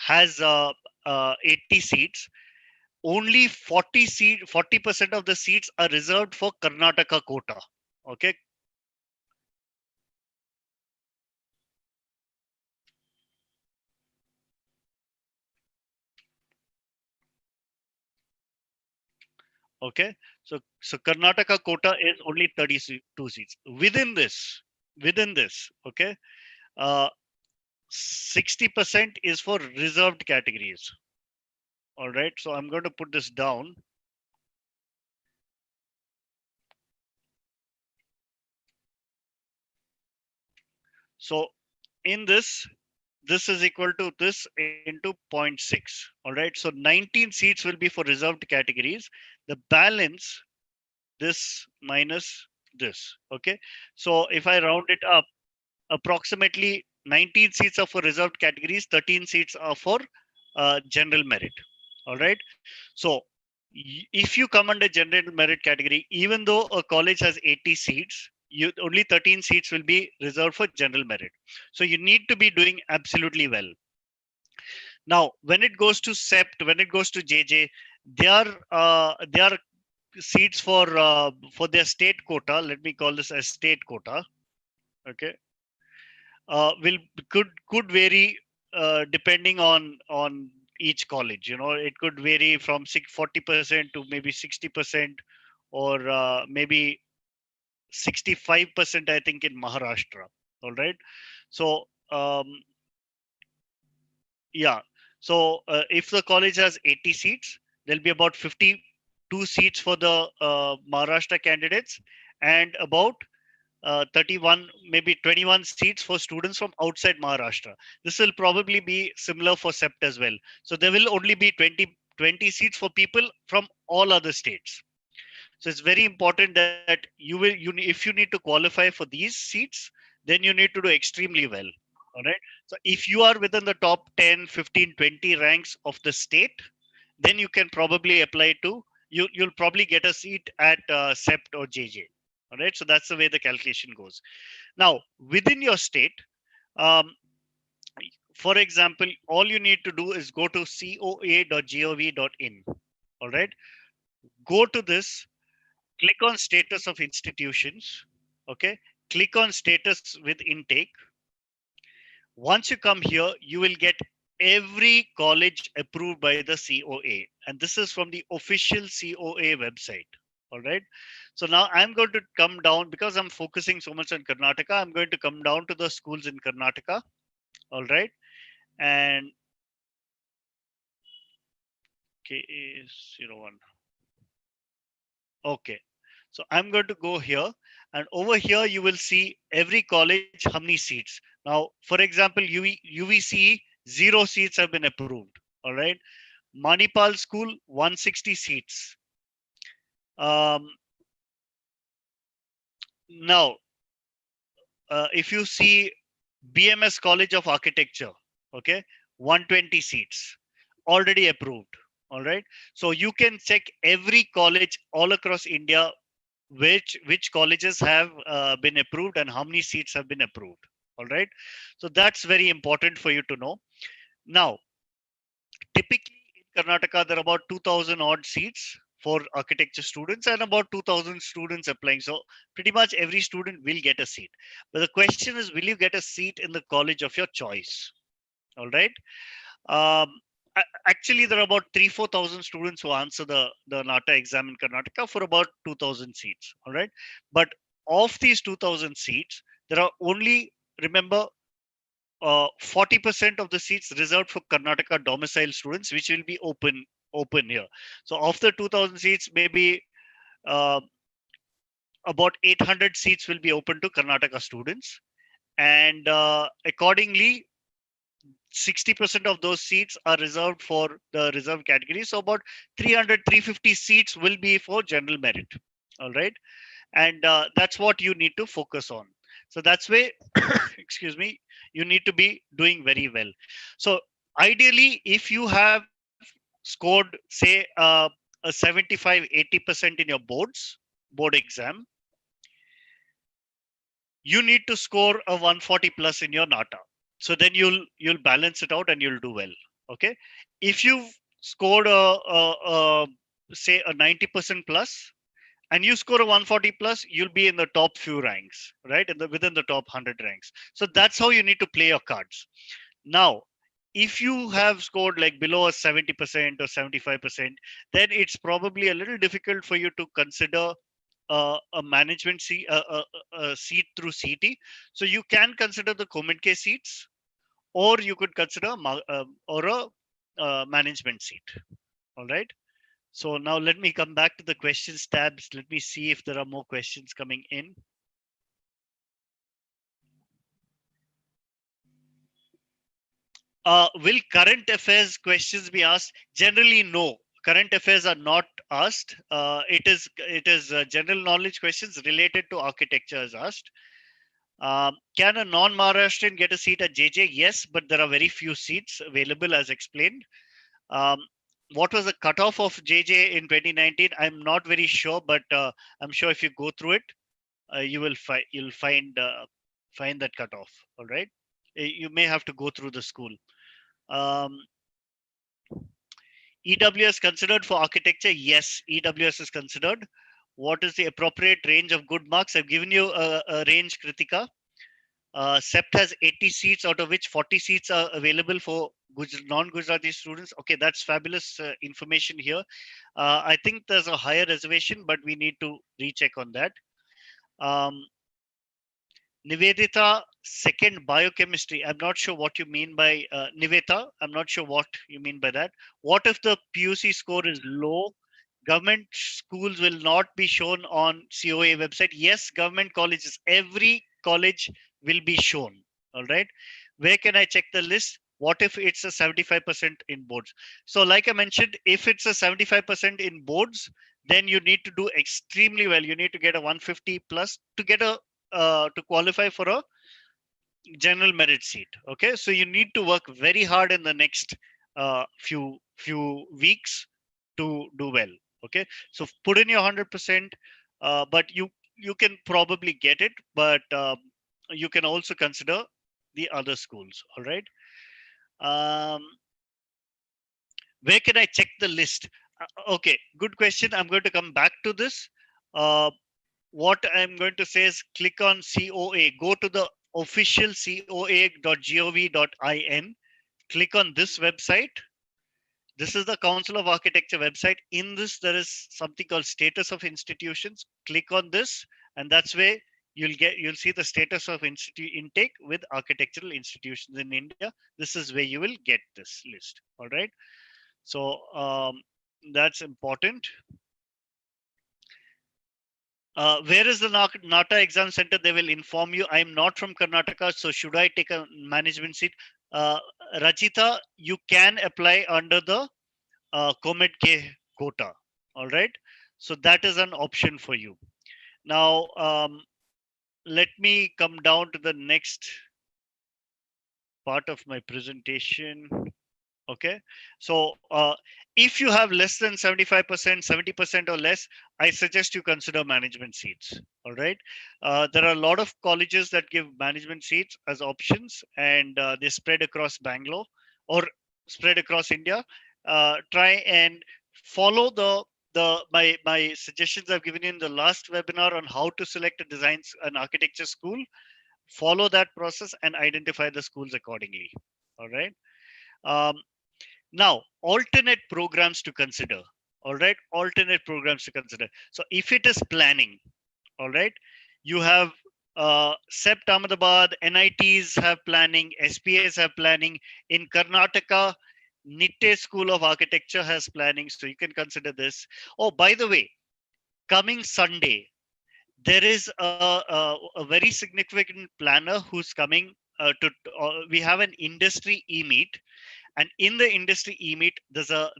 80 seats, only 40% of the seats are reserved for Karnataka quota. Okay. Okay. So Karnataka quota is only 32 seats. Within this, okay, uh, 60% is for reserved categories. All right. So I'm going to put this down. So in this is equal to this into 0.6. All right. So 19 seats will be for reserved categories. The balance, this minus this. Okay. So if I round it up, approximately 19 seats are for reserved categories, 13 seats are for general merit. All right. So if you come under general merit category, even though a college has 80 seats, you only 13 seats will be reserved for general merit. So you need to be doing absolutely well. Now, when it goes to SEPT, when it goes to JJ, they are seats for their state quota. Let me call this as state quota. Okay, will could vary depending on each college. You know, it could vary from 40% to maybe 60%, or maybe 65%. I think in Maharashtra. All right, so yeah. So if the college has 80 seats, there'll be about 52 seats for the Maharashtra candidates, and about 31, maybe 21 seats for students from outside Maharashtra. This will probably be similar for SEPT as well. So there will only be 20 seats for people from all other states. So it's very important that if you need to qualify for these seats, then you need to do extremely well. All right. So if you are within the top 10, 15, 20 ranks of the state, then you can probably apply to you'll probably get a seat at SEPT or JJ. All right. So that's the way the calculation goes. Now, within your state, um, for example, all you need to do is go to coa.gov.in. All right. Go to this, click on status of institutions. Okay. Click on status with intake. Once you come here, you will get every college approved by the COA. And this is from the official COA website. All right. So now I'm going to come down, because I'm focusing so much on Karnataka. I'm going to come down to the schools in Karnataka. All right. And KA01. Okay. So I'm going to go here, and over here you will see every college how many seats. Now, for example, UVC 0 seats have been approved. All right. Manipal School 160 seats. Um, Now, if you see BMS College of Architecture, okay, 120 seats already approved. All right. So you can check every college all across India, which colleges have been approved and how many seats have been approved. All right. So that's very important for you to know. Now, typically in Karnataka, there are about 2,000 odd seats for architecture students and about 2,000 students applying. So pretty much every student will get a seat. But the question is, will you get a seat in the college of your choice? All right. Um, Actually, there are about 4,000 students who answer the NATA exam in Karnataka for about 2,000 seats. All right. But of these 2,000 seats, there are only, remember, 40% of the seats reserved for Karnataka domicile students, which will be open here. So of the 2,000 seats, maybe uh, about 800 seats will be open to Karnataka students, and accordingly, 60% of those seats are reserved for the reserve category. So about 300, 350 seats will be for general merit. All right. And that's what you need to focus on. So that's why, excuse me, you need to be doing very well. So ideally, if you have scored, say, a 75, 80% in your board exam, you need to score a 140 plus in your NATA. So then you'll balance it out and you'll do well. Okay. If you've scored a say a 90% plus and you score a 140 plus, you'll be in the top few ranks, right? Within the top 100 ranks. So that's how you need to play your cards. Now, if you have scored like below a 70% or 75%, then it's probably a little difficult for you to consider a management seat, a seat through CT. So you can consider the Comet seats, or you could consider or a management seat. All right. So now let me come back to the questions tabs. Let me see if there are more questions coming in. Will current affairs questions be asked? Generally, no. Current affairs are not asked. It is general knowledge questions related to architecture is asked. Can a non-Maharashtrian get a seat at JJ? Yes, but there are very few seats available, as explained. Um, what was the cutoff of JJ in 2019? I'm not very sure, but I'm sure if you go through it, you'll find that cutoff. All right, you may have to go through the school. Um, EWS considered for architecture? Yes, EWS is considered. What is the appropriate range of good marks? I've given you a range, Kritika. SEPT has 80 seats, out of which 40 seats are available for non-Gujarati students. Okay, that's fabulous information here. I think there's a higher reservation, but we need to recheck on that. Um, Nivedita, second biochemistry. I'm not sure what you mean by Niveta. I'm not sure what you mean by that. What if the PUC score is low? Government schools will not be shown on COA website. Yes, government colleges, every college will be shown. All right. Where can I check the list? What if it's a 75% in boards? So, like I mentioned, if it's a 75% in boards, then you need to do extremely well. You need to get a 150 plus to get a to qualify for a general merit seat. Okay, so you need to work very hard in the next few weeks to do well. Okay, so put in your 100%, but you can probably get it, but you can also consider the other schools. All right. Um, where can I check the list? Okay, good question. I'm going to come back to this. Uh, what I'm going to say is click on COA, go to the official coa.gov.in, click on this website. This is the Council of Architecture website. In this, there is something called status of institutions. Click on this, and that's where you'll see the status of institute intake with architectural institutions in India. This is where you will get this list. All right. So that's important. Where is the NATA exam center? They will inform you. I'm not from Karnataka, so should I take a management seat? Rachita, you can apply under the Comet K quota. All right. So that is an option for you. Now, let me come down to the next part of my presentation. Okay, so if you have less than 75%, 70% or less, I suggest you consider management seats. All right, there are a lot of colleges that give management seats as options, and they spread across Bangalore or spread across India. Try and follow my suggestions I've given you in the last webinar on how to select a an architecture school. Follow that process and identify the schools accordingly. All right. Um, now, alternate programs to consider. All right, alternate programs to consider. So, if it is planning, all right, you have SEPT Ahmedabad, NITs have planning, SPAs have planning. In Karnataka, Nitte School of Architecture has planning, so you can consider this. Oh, by the way, coming Sunday, there is a very significant planner who's coming we have an industry e-meet, and in the industry e-meet there's a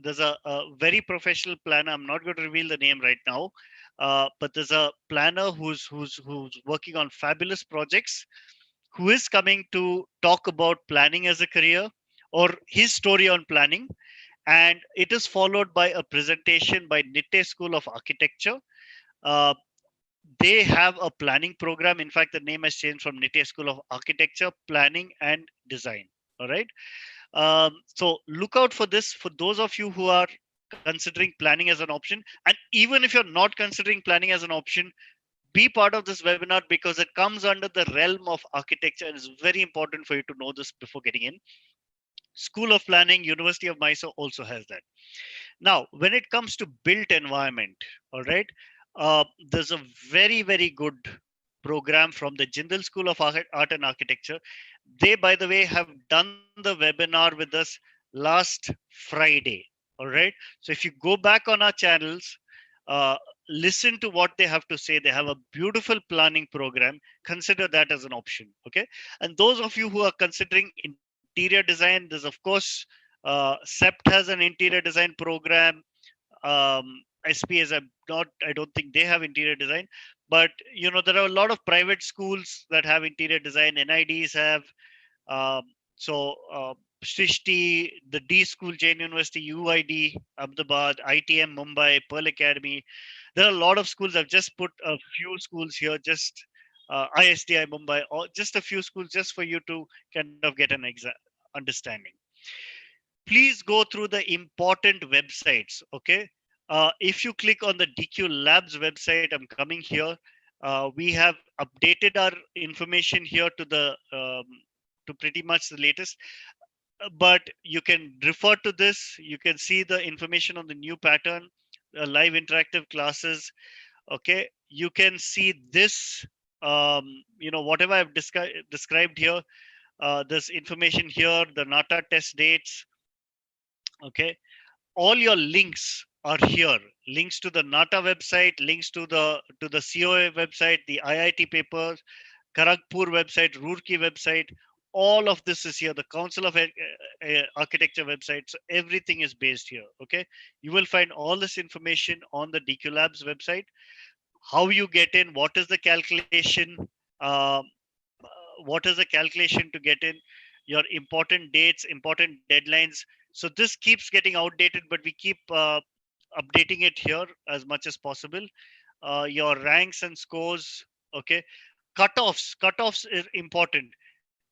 very professional planner. I'm not going to reveal the name right now, but there's a planner who's working on fabulous projects, who is coming to talk about planning as a career or his story on planning. And it is followed by a presentation by NITE School of Architecture. uh, they have a planning program. In fact, the name has changed from NITE School of Architecture, Planning and Design. All right. So look out for this for those of you who are considering planning as an option. And even if you're not considering planning as an option, be part of this webinar because it comes under the realm of architecture and it's very important for you to know this before getting in. School of Planning, University of Mysore also has that. Now, when it comes to built environment, all right, there's a very good program from the Jindal School of Art and Architecture. They, by the way, have done the webinar with us last Friday. All right. So if you go back on our channels, uh, listen to what they have to say. They have a beautiful planning program. Consider that as an option. Okay. And those of you who are considering interior design, there's of course SEPT has an interior design program. SPAs are not, I don't think they have interior design, but there are a lot of private schools that have interior design. NIDs have. Um, so Srishti, the D School, Jain University, UID, Ahmedabad, ITM, Mumbai, Pearl Academy. There are a lot of schools. I've just put a few schools here, just ISDI Mumbai, or just a few schools just for you to kind of get an understanding. Please go through the important websites. Okay. If you click on the DQ Labs website, I'm coming here. We have updated our information here to the to pretty much the latest. But you can refer to this. You can see the information on the new pattern, live interactive classes. Okay, you can see this. Whatever I've described here. There's information here. The NATA test dates. Okay, all your links are here. Links to the NATA website, links to the COA website, the IIT papers, Kharagpur website, Roorkee website. All of this is here. The Council of Architecture website. So everything is based here. Okay, you will find all this information on the DQ Labs website. How you get in, what is the calculation, um, what is the calculation to get in, your important dates, important deadlines. So this keeps getting outdated, but we keep updating it here as much as possible. Your ranks and scores. Okay, cutoffs is important.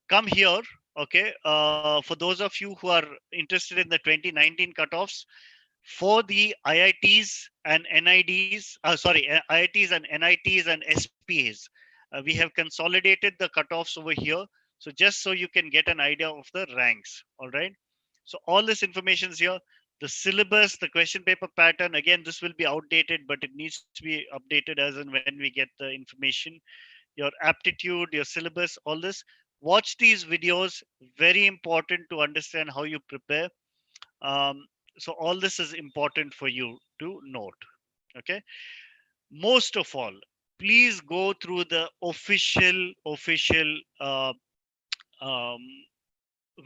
Come here. Okay, for those of you who are interested in the 2019 cutoffs for the IITs and NIDs, IITs and NITs and SPAs, we have consolidated the cutoffs over here. So just so you can get an idea of the ranks. All right. So all this information is here. The syllabus, the question paper pattern, again, this will be outdated, but it needs to be updated as and when we get the information. Your aptitude, your syllabus, all this. Watch these videos. Very important to understand how you prepare. um, so all this is important for you to note. Okay, most of all, please go through the official um,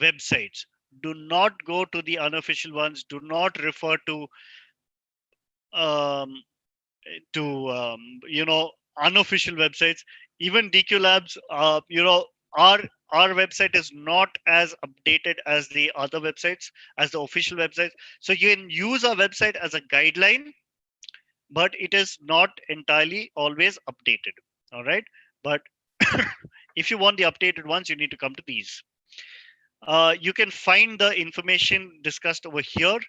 websites. Do not go to the unofficial ones. Do not refer um, to unofficial websites. Even DQ Labs, our our website is not as updated as the other websites, as the official websites. So you can use our website as a guideline, but it is not entirely always updated. All right, but if you want the updated ones, you need to come to these. You can find the information discussed over here,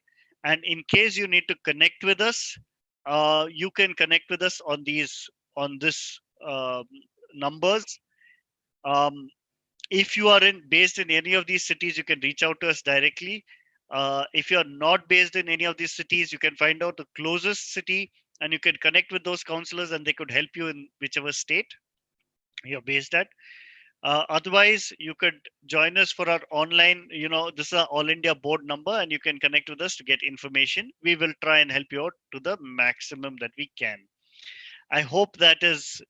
and in case you need to connect with us, you can connect with us on these on this numbers. um, if you are based in any of these cities, you can reach out to us directly. If you are not based in any of these cities, you can find out the closest city and you can connect with those counselors and they could help you in whichever state you're based at. Otherwise, you could join us for our online, this is our All India board number, and you can connect with us to get information. We will try and help you out to the maximum that we can. I hope that is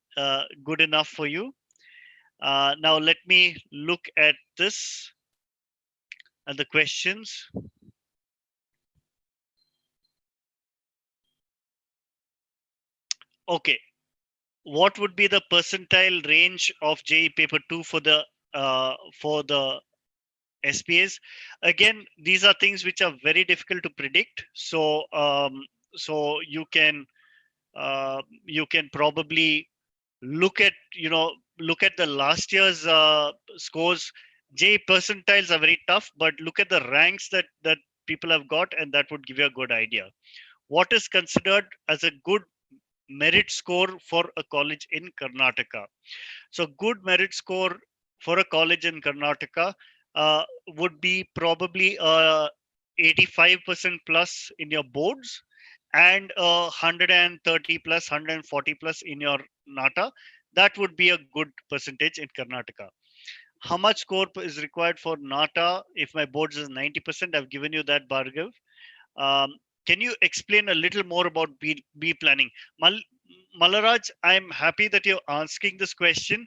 good enough for you. Now let me look at this and the questions. Okay, what would be the percentile range of JE paper 2 for the SPAs? Again, these are things which are very difficult to predict. So you can probably look at the last year's scores. J percentiles are very tough, but look at the ranks that people have got, and that would give you a good idea. What is considered as a good merit score for a college in Karnataka? So good merit score for a college in Karnataka would be probably 85% plus in your boards, and 130 plus, 140 plus in your NATA. That would be a good percentage in Karnataka. How much score is required for NATA if my boards is 90%? I've given you that, Bhargav. Um, can you explain a little more about B planning? Malaraj, I'm happy that you're asking this question.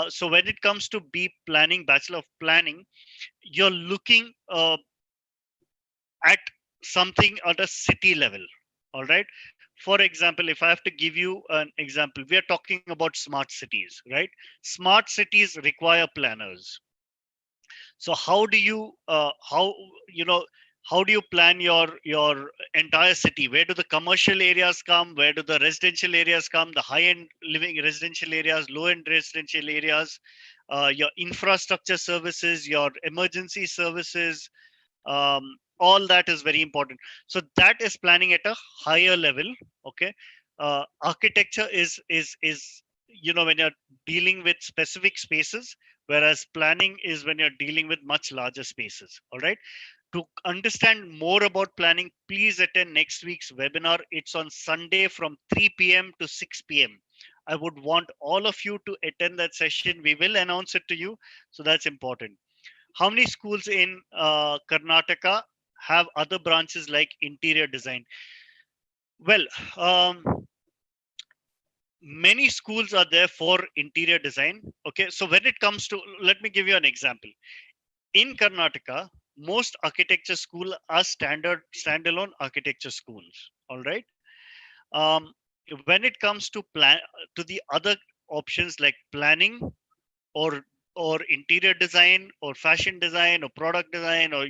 So when it comes to B planning, Bachelor of Planning, you're looking at something at a city level. All right. For example, if I have to give you an example, we are talking about smart cities, right? Smart cities require planners. So how do you plan your entire city? Where do the commercial areas come? Where do the residential areas come? The high end living residential areas, low end residential areas, your infrastructure services, your emergency services, all that is very important. So that is planning at a higher level. Okay. Architecture is when you're dealing with specific spaces, whereas planning is when you're dealing with much larger spaces. All right. To understand more about planning, please attend next week's webinar. It's on Sunday from 3 p.m. to 6 p.m. I would want all of you to attend that session. We will announce it to you. So that's important. How many schools in Karnataka have other branches like interior design? Well, many schools are there for interior design. Okay, so when it comes to, let me give you an example. In Karnataka, most architecture school are standalone architecture schools. All right. Um, when it comes to the other options like planning or interior design or fashion design or product design or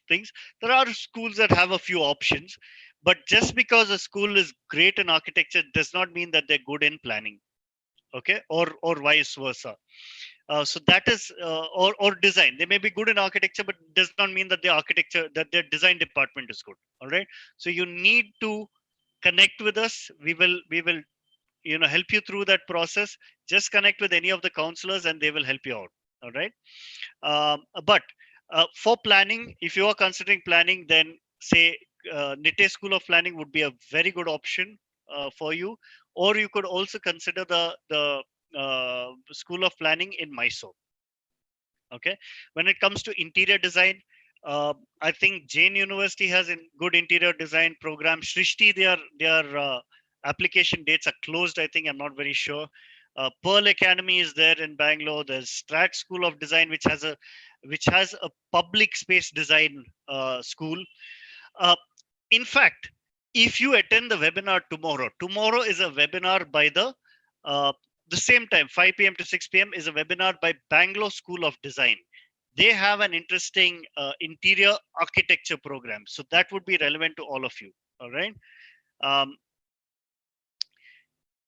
things, there are schools that have a few options. But just because a school is great in architecture does not mean that they're good in planning. Okay, or vice versa. So that is or design. They may be good in architecture, but does not mean that their design department is good. All right. So you need to connect with us. We will help you through that process. Just connect with any of the counselors and they will help you out. All right. But for planning, if you are considering planning, then say NITE School of Planning would be a very good option for you. Or you could also consider the School of Planning in Mysore. Okay. When it comes to interior design, I think Jain University has a good interior design program. Shrishti, their application dates are closed. I think, I'm not very sure. Pearl Academy is there in Bangalore. There's Strat School of Design, which has a public space design school. Uh, in fact, if you attend the webinar tomorrow is a webinar by uh, the same time, 5 p.m. to 6 p.m. is a webinar by Bangalore School of Design. They have an interesting interior architecture program. So that would be relevant to all of you. All right. Um,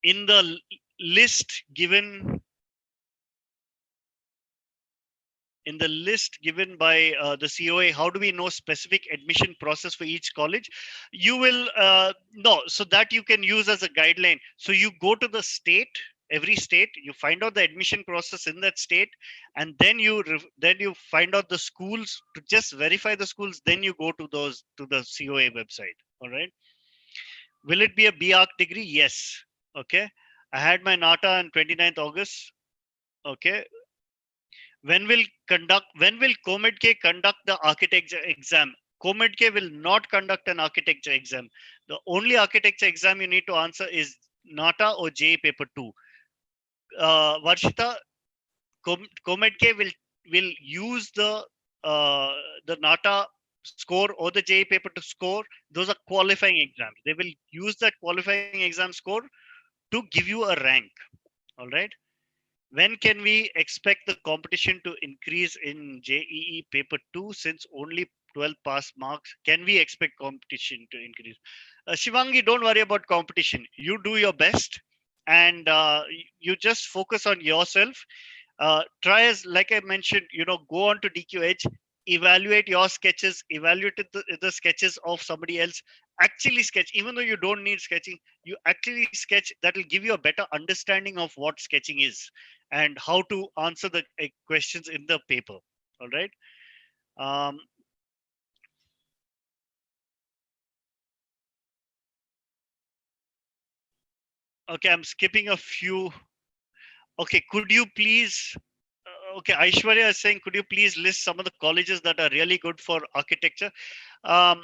in the list given in the list given by the COA, how do we know specific admission process for each college? You will know, so that you can use as a guideline. So you go to the state, every state, you find out the admission process in that state, and then you find out the schools to just verify the schools. Then you go to the COA website. All right. Will it be a B.Arch degree? Yes. Okay. I had my NATA on 29th August. Okay. When will COMEDK conduct the architecture exam? COMEDK will not conduct an architecture exam. The only architecture exam you need to answer is NATA or JE paper 2. Varshita, COMEDK will use the NATA score or the JE paper to score. Those are qualifying exams. They will use that qualifying exam score to give you a rank. All right. When can we expect the competition to increase in JEE paper 2 since only 12 pass marks? Can we expect competition to increase? Shivangi, don't worry about competition. You do your best and you just focus on yourself. Try as, like I mentioned, go on to DQ Edge, evaluate your sketches, evaluate the sketches of somebody else. Actually sketch, even though you don't need sketching, you actually sketch. That will give you a better understanding of what sketching is and how to answer the questions in the paper. All right. Um, okay, I'm skipping a few. Okay, could you please? Okay, Aishwarya is saying, could you please list some of the colleges that are really good for architecture? Um,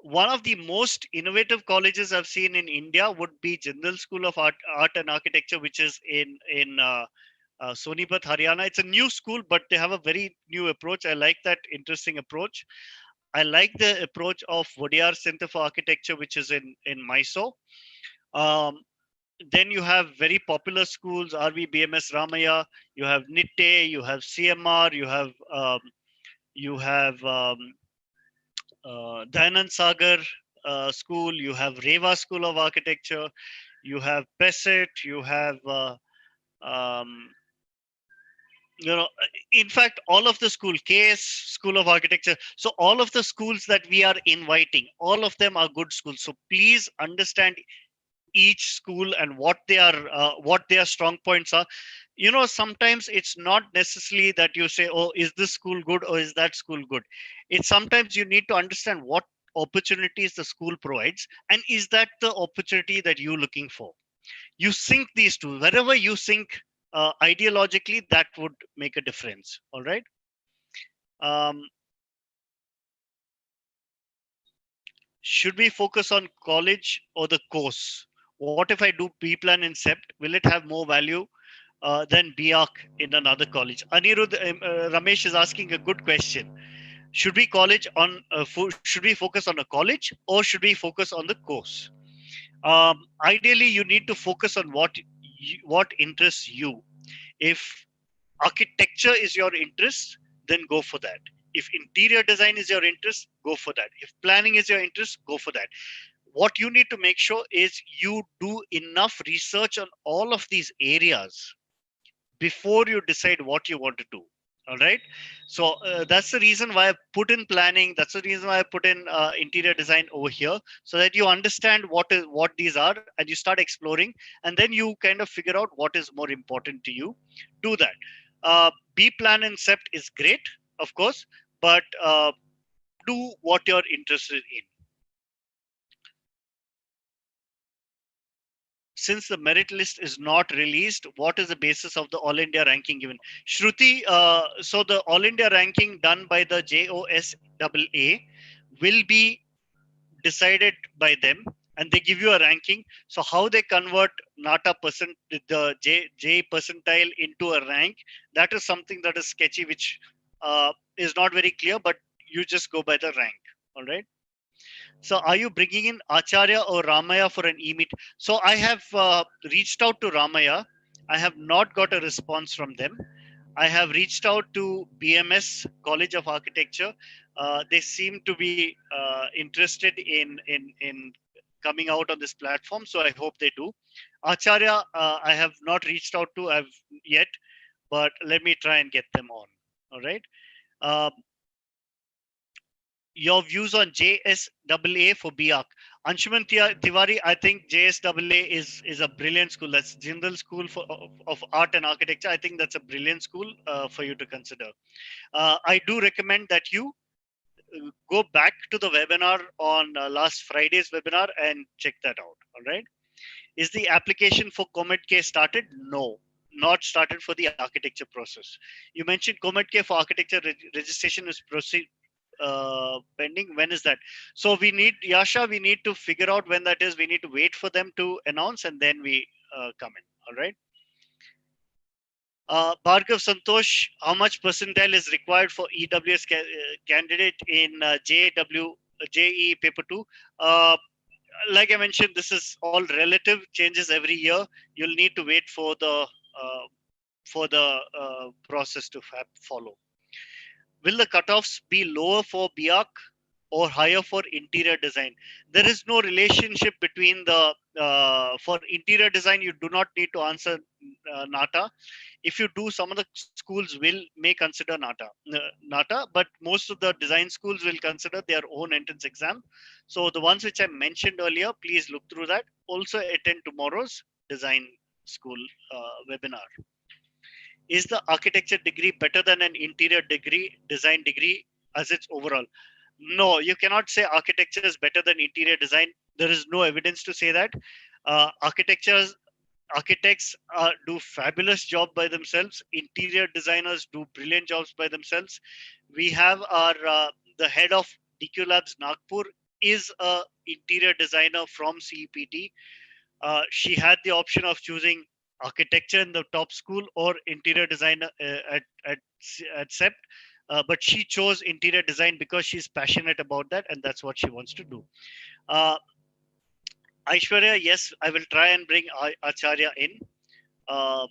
one of the most innovative colleges I've seen in India would be Jindal School of Art and Architecture, which is in Sonipat, Haryana. It's a new school, but they have a very new approach. I like that interesting approach. I like the approach of Vodiyar Center for Architecture, which is in Mysore. Um, then you have very popular schools, RVBMS Ramaya, you have NITTE, you have CMR, you have Dayanand Sagar School, you have Reva School of Architecture, you have PESET, you have um, in fact, all of the School of Architecture. So all of the schools that we are inviting, all of them are good schools. So please understand each school and what their strong points are. Sometimes it's not necessarily that you say, oh, is this school good or is that school good. It's sometimes you need to understand what opportunities the school provides, and is that the opportunity that you're looking for. You sync these two. Wherever you sync ideologically, that would make a difference. All right. um, should we focus on college or the course? What if I do B plan in sept? Will it have more value than BARC in another college? Anirudh, Ramesh is asking a good question. Should we should we focus on a college or should we focus on the course? Ideally, you need to focus on what interests you. If architecture is your interest, then go for that. If interior design is your interest, go for that. If planning is your interest, go for that. What you need to make sure is you do enough research on all of these areas before you decide what you want to do. All right. So that's the reason why I put in planning. That's the reason why I put in interior design over here, so that you understand what these are and you start exploring, and then you kind of figure out what is more important to you. Do that. B plan and sept is great, of course, but do what you're interested in. Since the merit list is not released, what is the basis of the All India ranking given? Shruti, so the All India ranking done by the JOSAA will be decided by them, and they give you a ranking. So how they convert NATA the J percentile into a rank, that is something that is sketchy, which is not very clear, but you just go by the rank. All right. So are you bringing in Acharya or Ramaya for an e-meet? So I have reached out to Ramaya. I have not got a response from them. I have reached out to BMS College of Architecture. They seem to be interested in coming out on this platform, so I hope they do. Acharya, I have not reached out to yet, but let me try and get them on. All right. Uh, your views on JSAA for BARC. Anshuman Tiwari, I think JSAA is a brilliant school. That's Jindal School of Art and Architecture. I think that's a brilliant school for you to consider. I do recommend that you go back to the webinar on last Friday's webinar and check that out. All right. Is the application for COMEDK started? No, not started for the architecture process. You mentioned COMEDK for architecture registration is pending. When is that? So we need, Yasha, we need to figure out when that is. We need to wait for them to announce and then we come in. All right. Bhargav Santosh, how much percentile is required for EWS candidate in JEE paper 2? Uh, like I mentioned, this is all relative, changes every year. You'll need to wait for the process to follow. Will the cutoffs be lower for BIAC or higher for interior design? There is no relationship between the for interior design. You do not need to answer NATA. If you do, some of the schools will may consider NATA, but most of the design schools will consider their own entrance exam. So the ones which I mentioned earlier, please look through that. Also attend tomorrow's design school webinar. Is the architecture degree better than an interior degree, design degree as its overall? No, you cannot say architecture is better than interior design. There is no evidence to say that. Architectures architects do fabulous job by themselves. Interior designers do brilliant jobs by themselves. We have our the head of DQ Labs Nagpur is a interior designer from CEPT. She had the option of choosing architecture in the top school or interior design at CEPT. But she chose interior design because she's passionate about that, and that's what she wants to do. Aishwarya, yes, I will try and bring Acharya in. Um,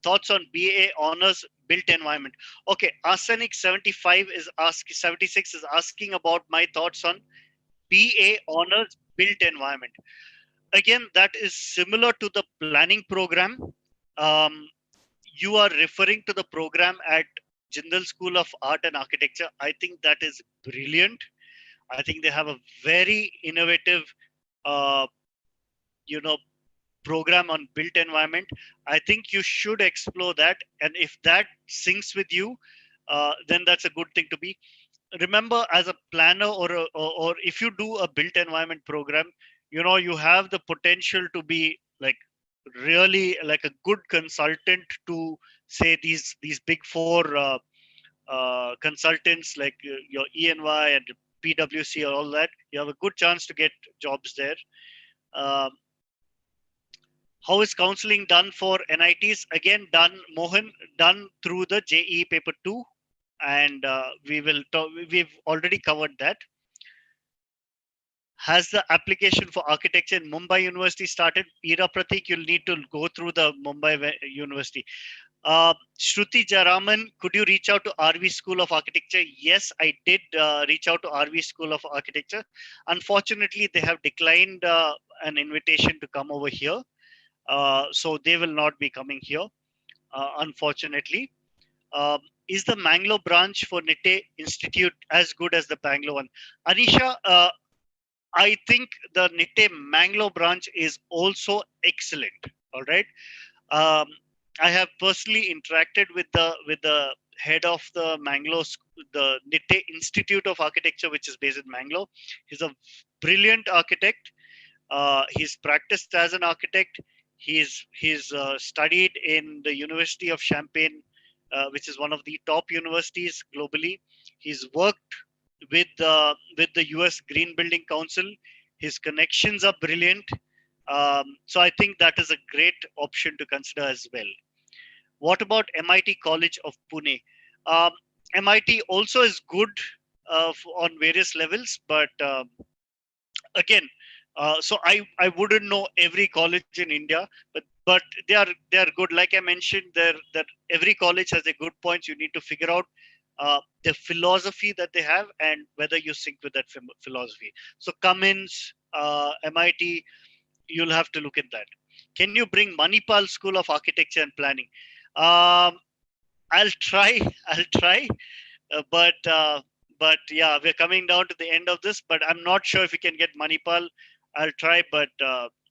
Thoughts on BA honors built environment. Okay, Arsenic 75 is 76 is asking about my thoughts on BA honors built environment. Again, that is similar to the planning program. Um, you are referring to the program at Jindal School of Art and Architecture. I think that is brilliant. I think they have a very innovative, uh, you know, program on built environment. I think you should explore that, and if that syncs with you, then that's a good thing to be. Remember, as a planner or if you do a built environment program, you have the potential to be like really like a good consultant to say these big four consultants like your ENY and PwC or all that. You have a good chance to get jobs there. Um, how is counseling done for NITs? Again, done through the JEE paper 2, and we've already covered that. Has the application for architecture in Mumbai University started? Ira Pratik, you'll need to go through the Mumbai University. Shruti Jaraman, could you reach out to RV School of Architecture? Yes, I did reach out to RV School of Architecture. Unfortunately, they have declined an invitation to come over here. So they will not be coming here, unfortunately. Is the Mangalore branch for NITE Institute as good as the Bangalore one? Anisha, I think the NITE Mangalore branch is also excellent. All right. Um, I have personally interacted with the head of the the NITE Institute of Architecture, which is based in Mangalore. He's a brilliant architect. He's practiced as an architect. He's studied in the University of Champaign, which is one of the top universities globally. He's worked with the US Green Building Council. His connections are brilliant. So I think that is a great option to consider as well. What about MIT College of Pune? Um, MIT also is good on various levels, but again, so I wouldn't know every college in India, but they are good. Like I mentioned, that every college has a good points. You need to figure out the philosophy that they have and whether you sync with that philosophy. So Cummins, MIT, you'll have to look at that. Can you bring Manipal School of Architecture and Planning? Um, I'll try. I'll try. But yeah, we're coming down to the end of this. But I'm not sure if we can get Manipal. I'll try, but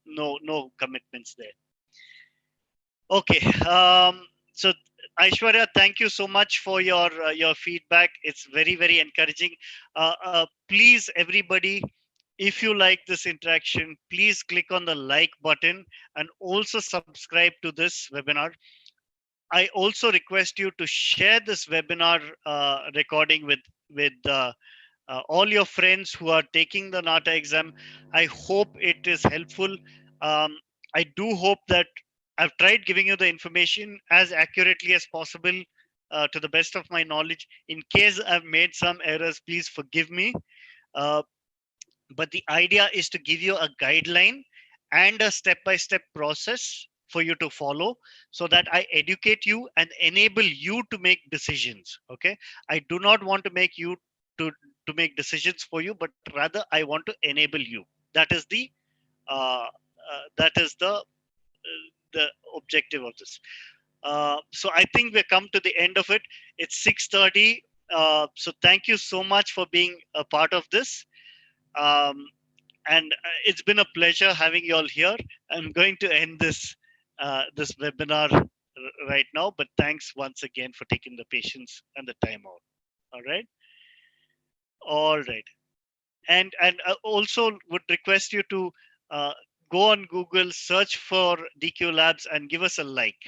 no commitments there. Okay. So Aishwarya, thank you so much for your feedback. It's very encouraging. Please, everybody, if you like this interaction, please click on the like button and also subscribe to this webinar. I also request you to share this webinar recording with all your friends who are taking the NATA exam. I hope it is helpful. I do hope that I've tried giving you the information as accurately as possible, to the best of my knowledge. In case I've made some errors, please forgive me. Uh, but the idea is to give you a guideline and a step by step process for you to follow, so that I educate you and enable you to make decisions. Okay, I do not want to make you to make decisions for you, but rather I want to enable you. That is the that is the objective of this. So I think we've come to the end of it. It's 6:30. So thank you so much for being a part of this. Um, and it's been a pleasure having you all here. I'm going to end this webinar right now, but thanks once again for taking the patience and the time out. All right. All right. And also would request you to uh, go on Google, search for DQ Labs, and give us a like.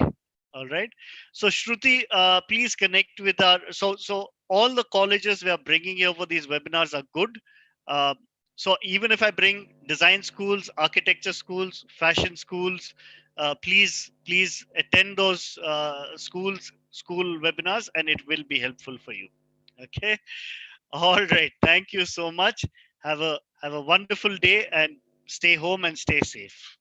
All right. So Shruti, please connect with our. So all the colleges we are bringing here for these webinars are good. Uh, so even if I bring design schools, architecture schools, fashion schools, please attend those school webinars, and it will be helpful for you. Okay. All right. Thank you so much. Have a wonderful day, and stay home and stay safe.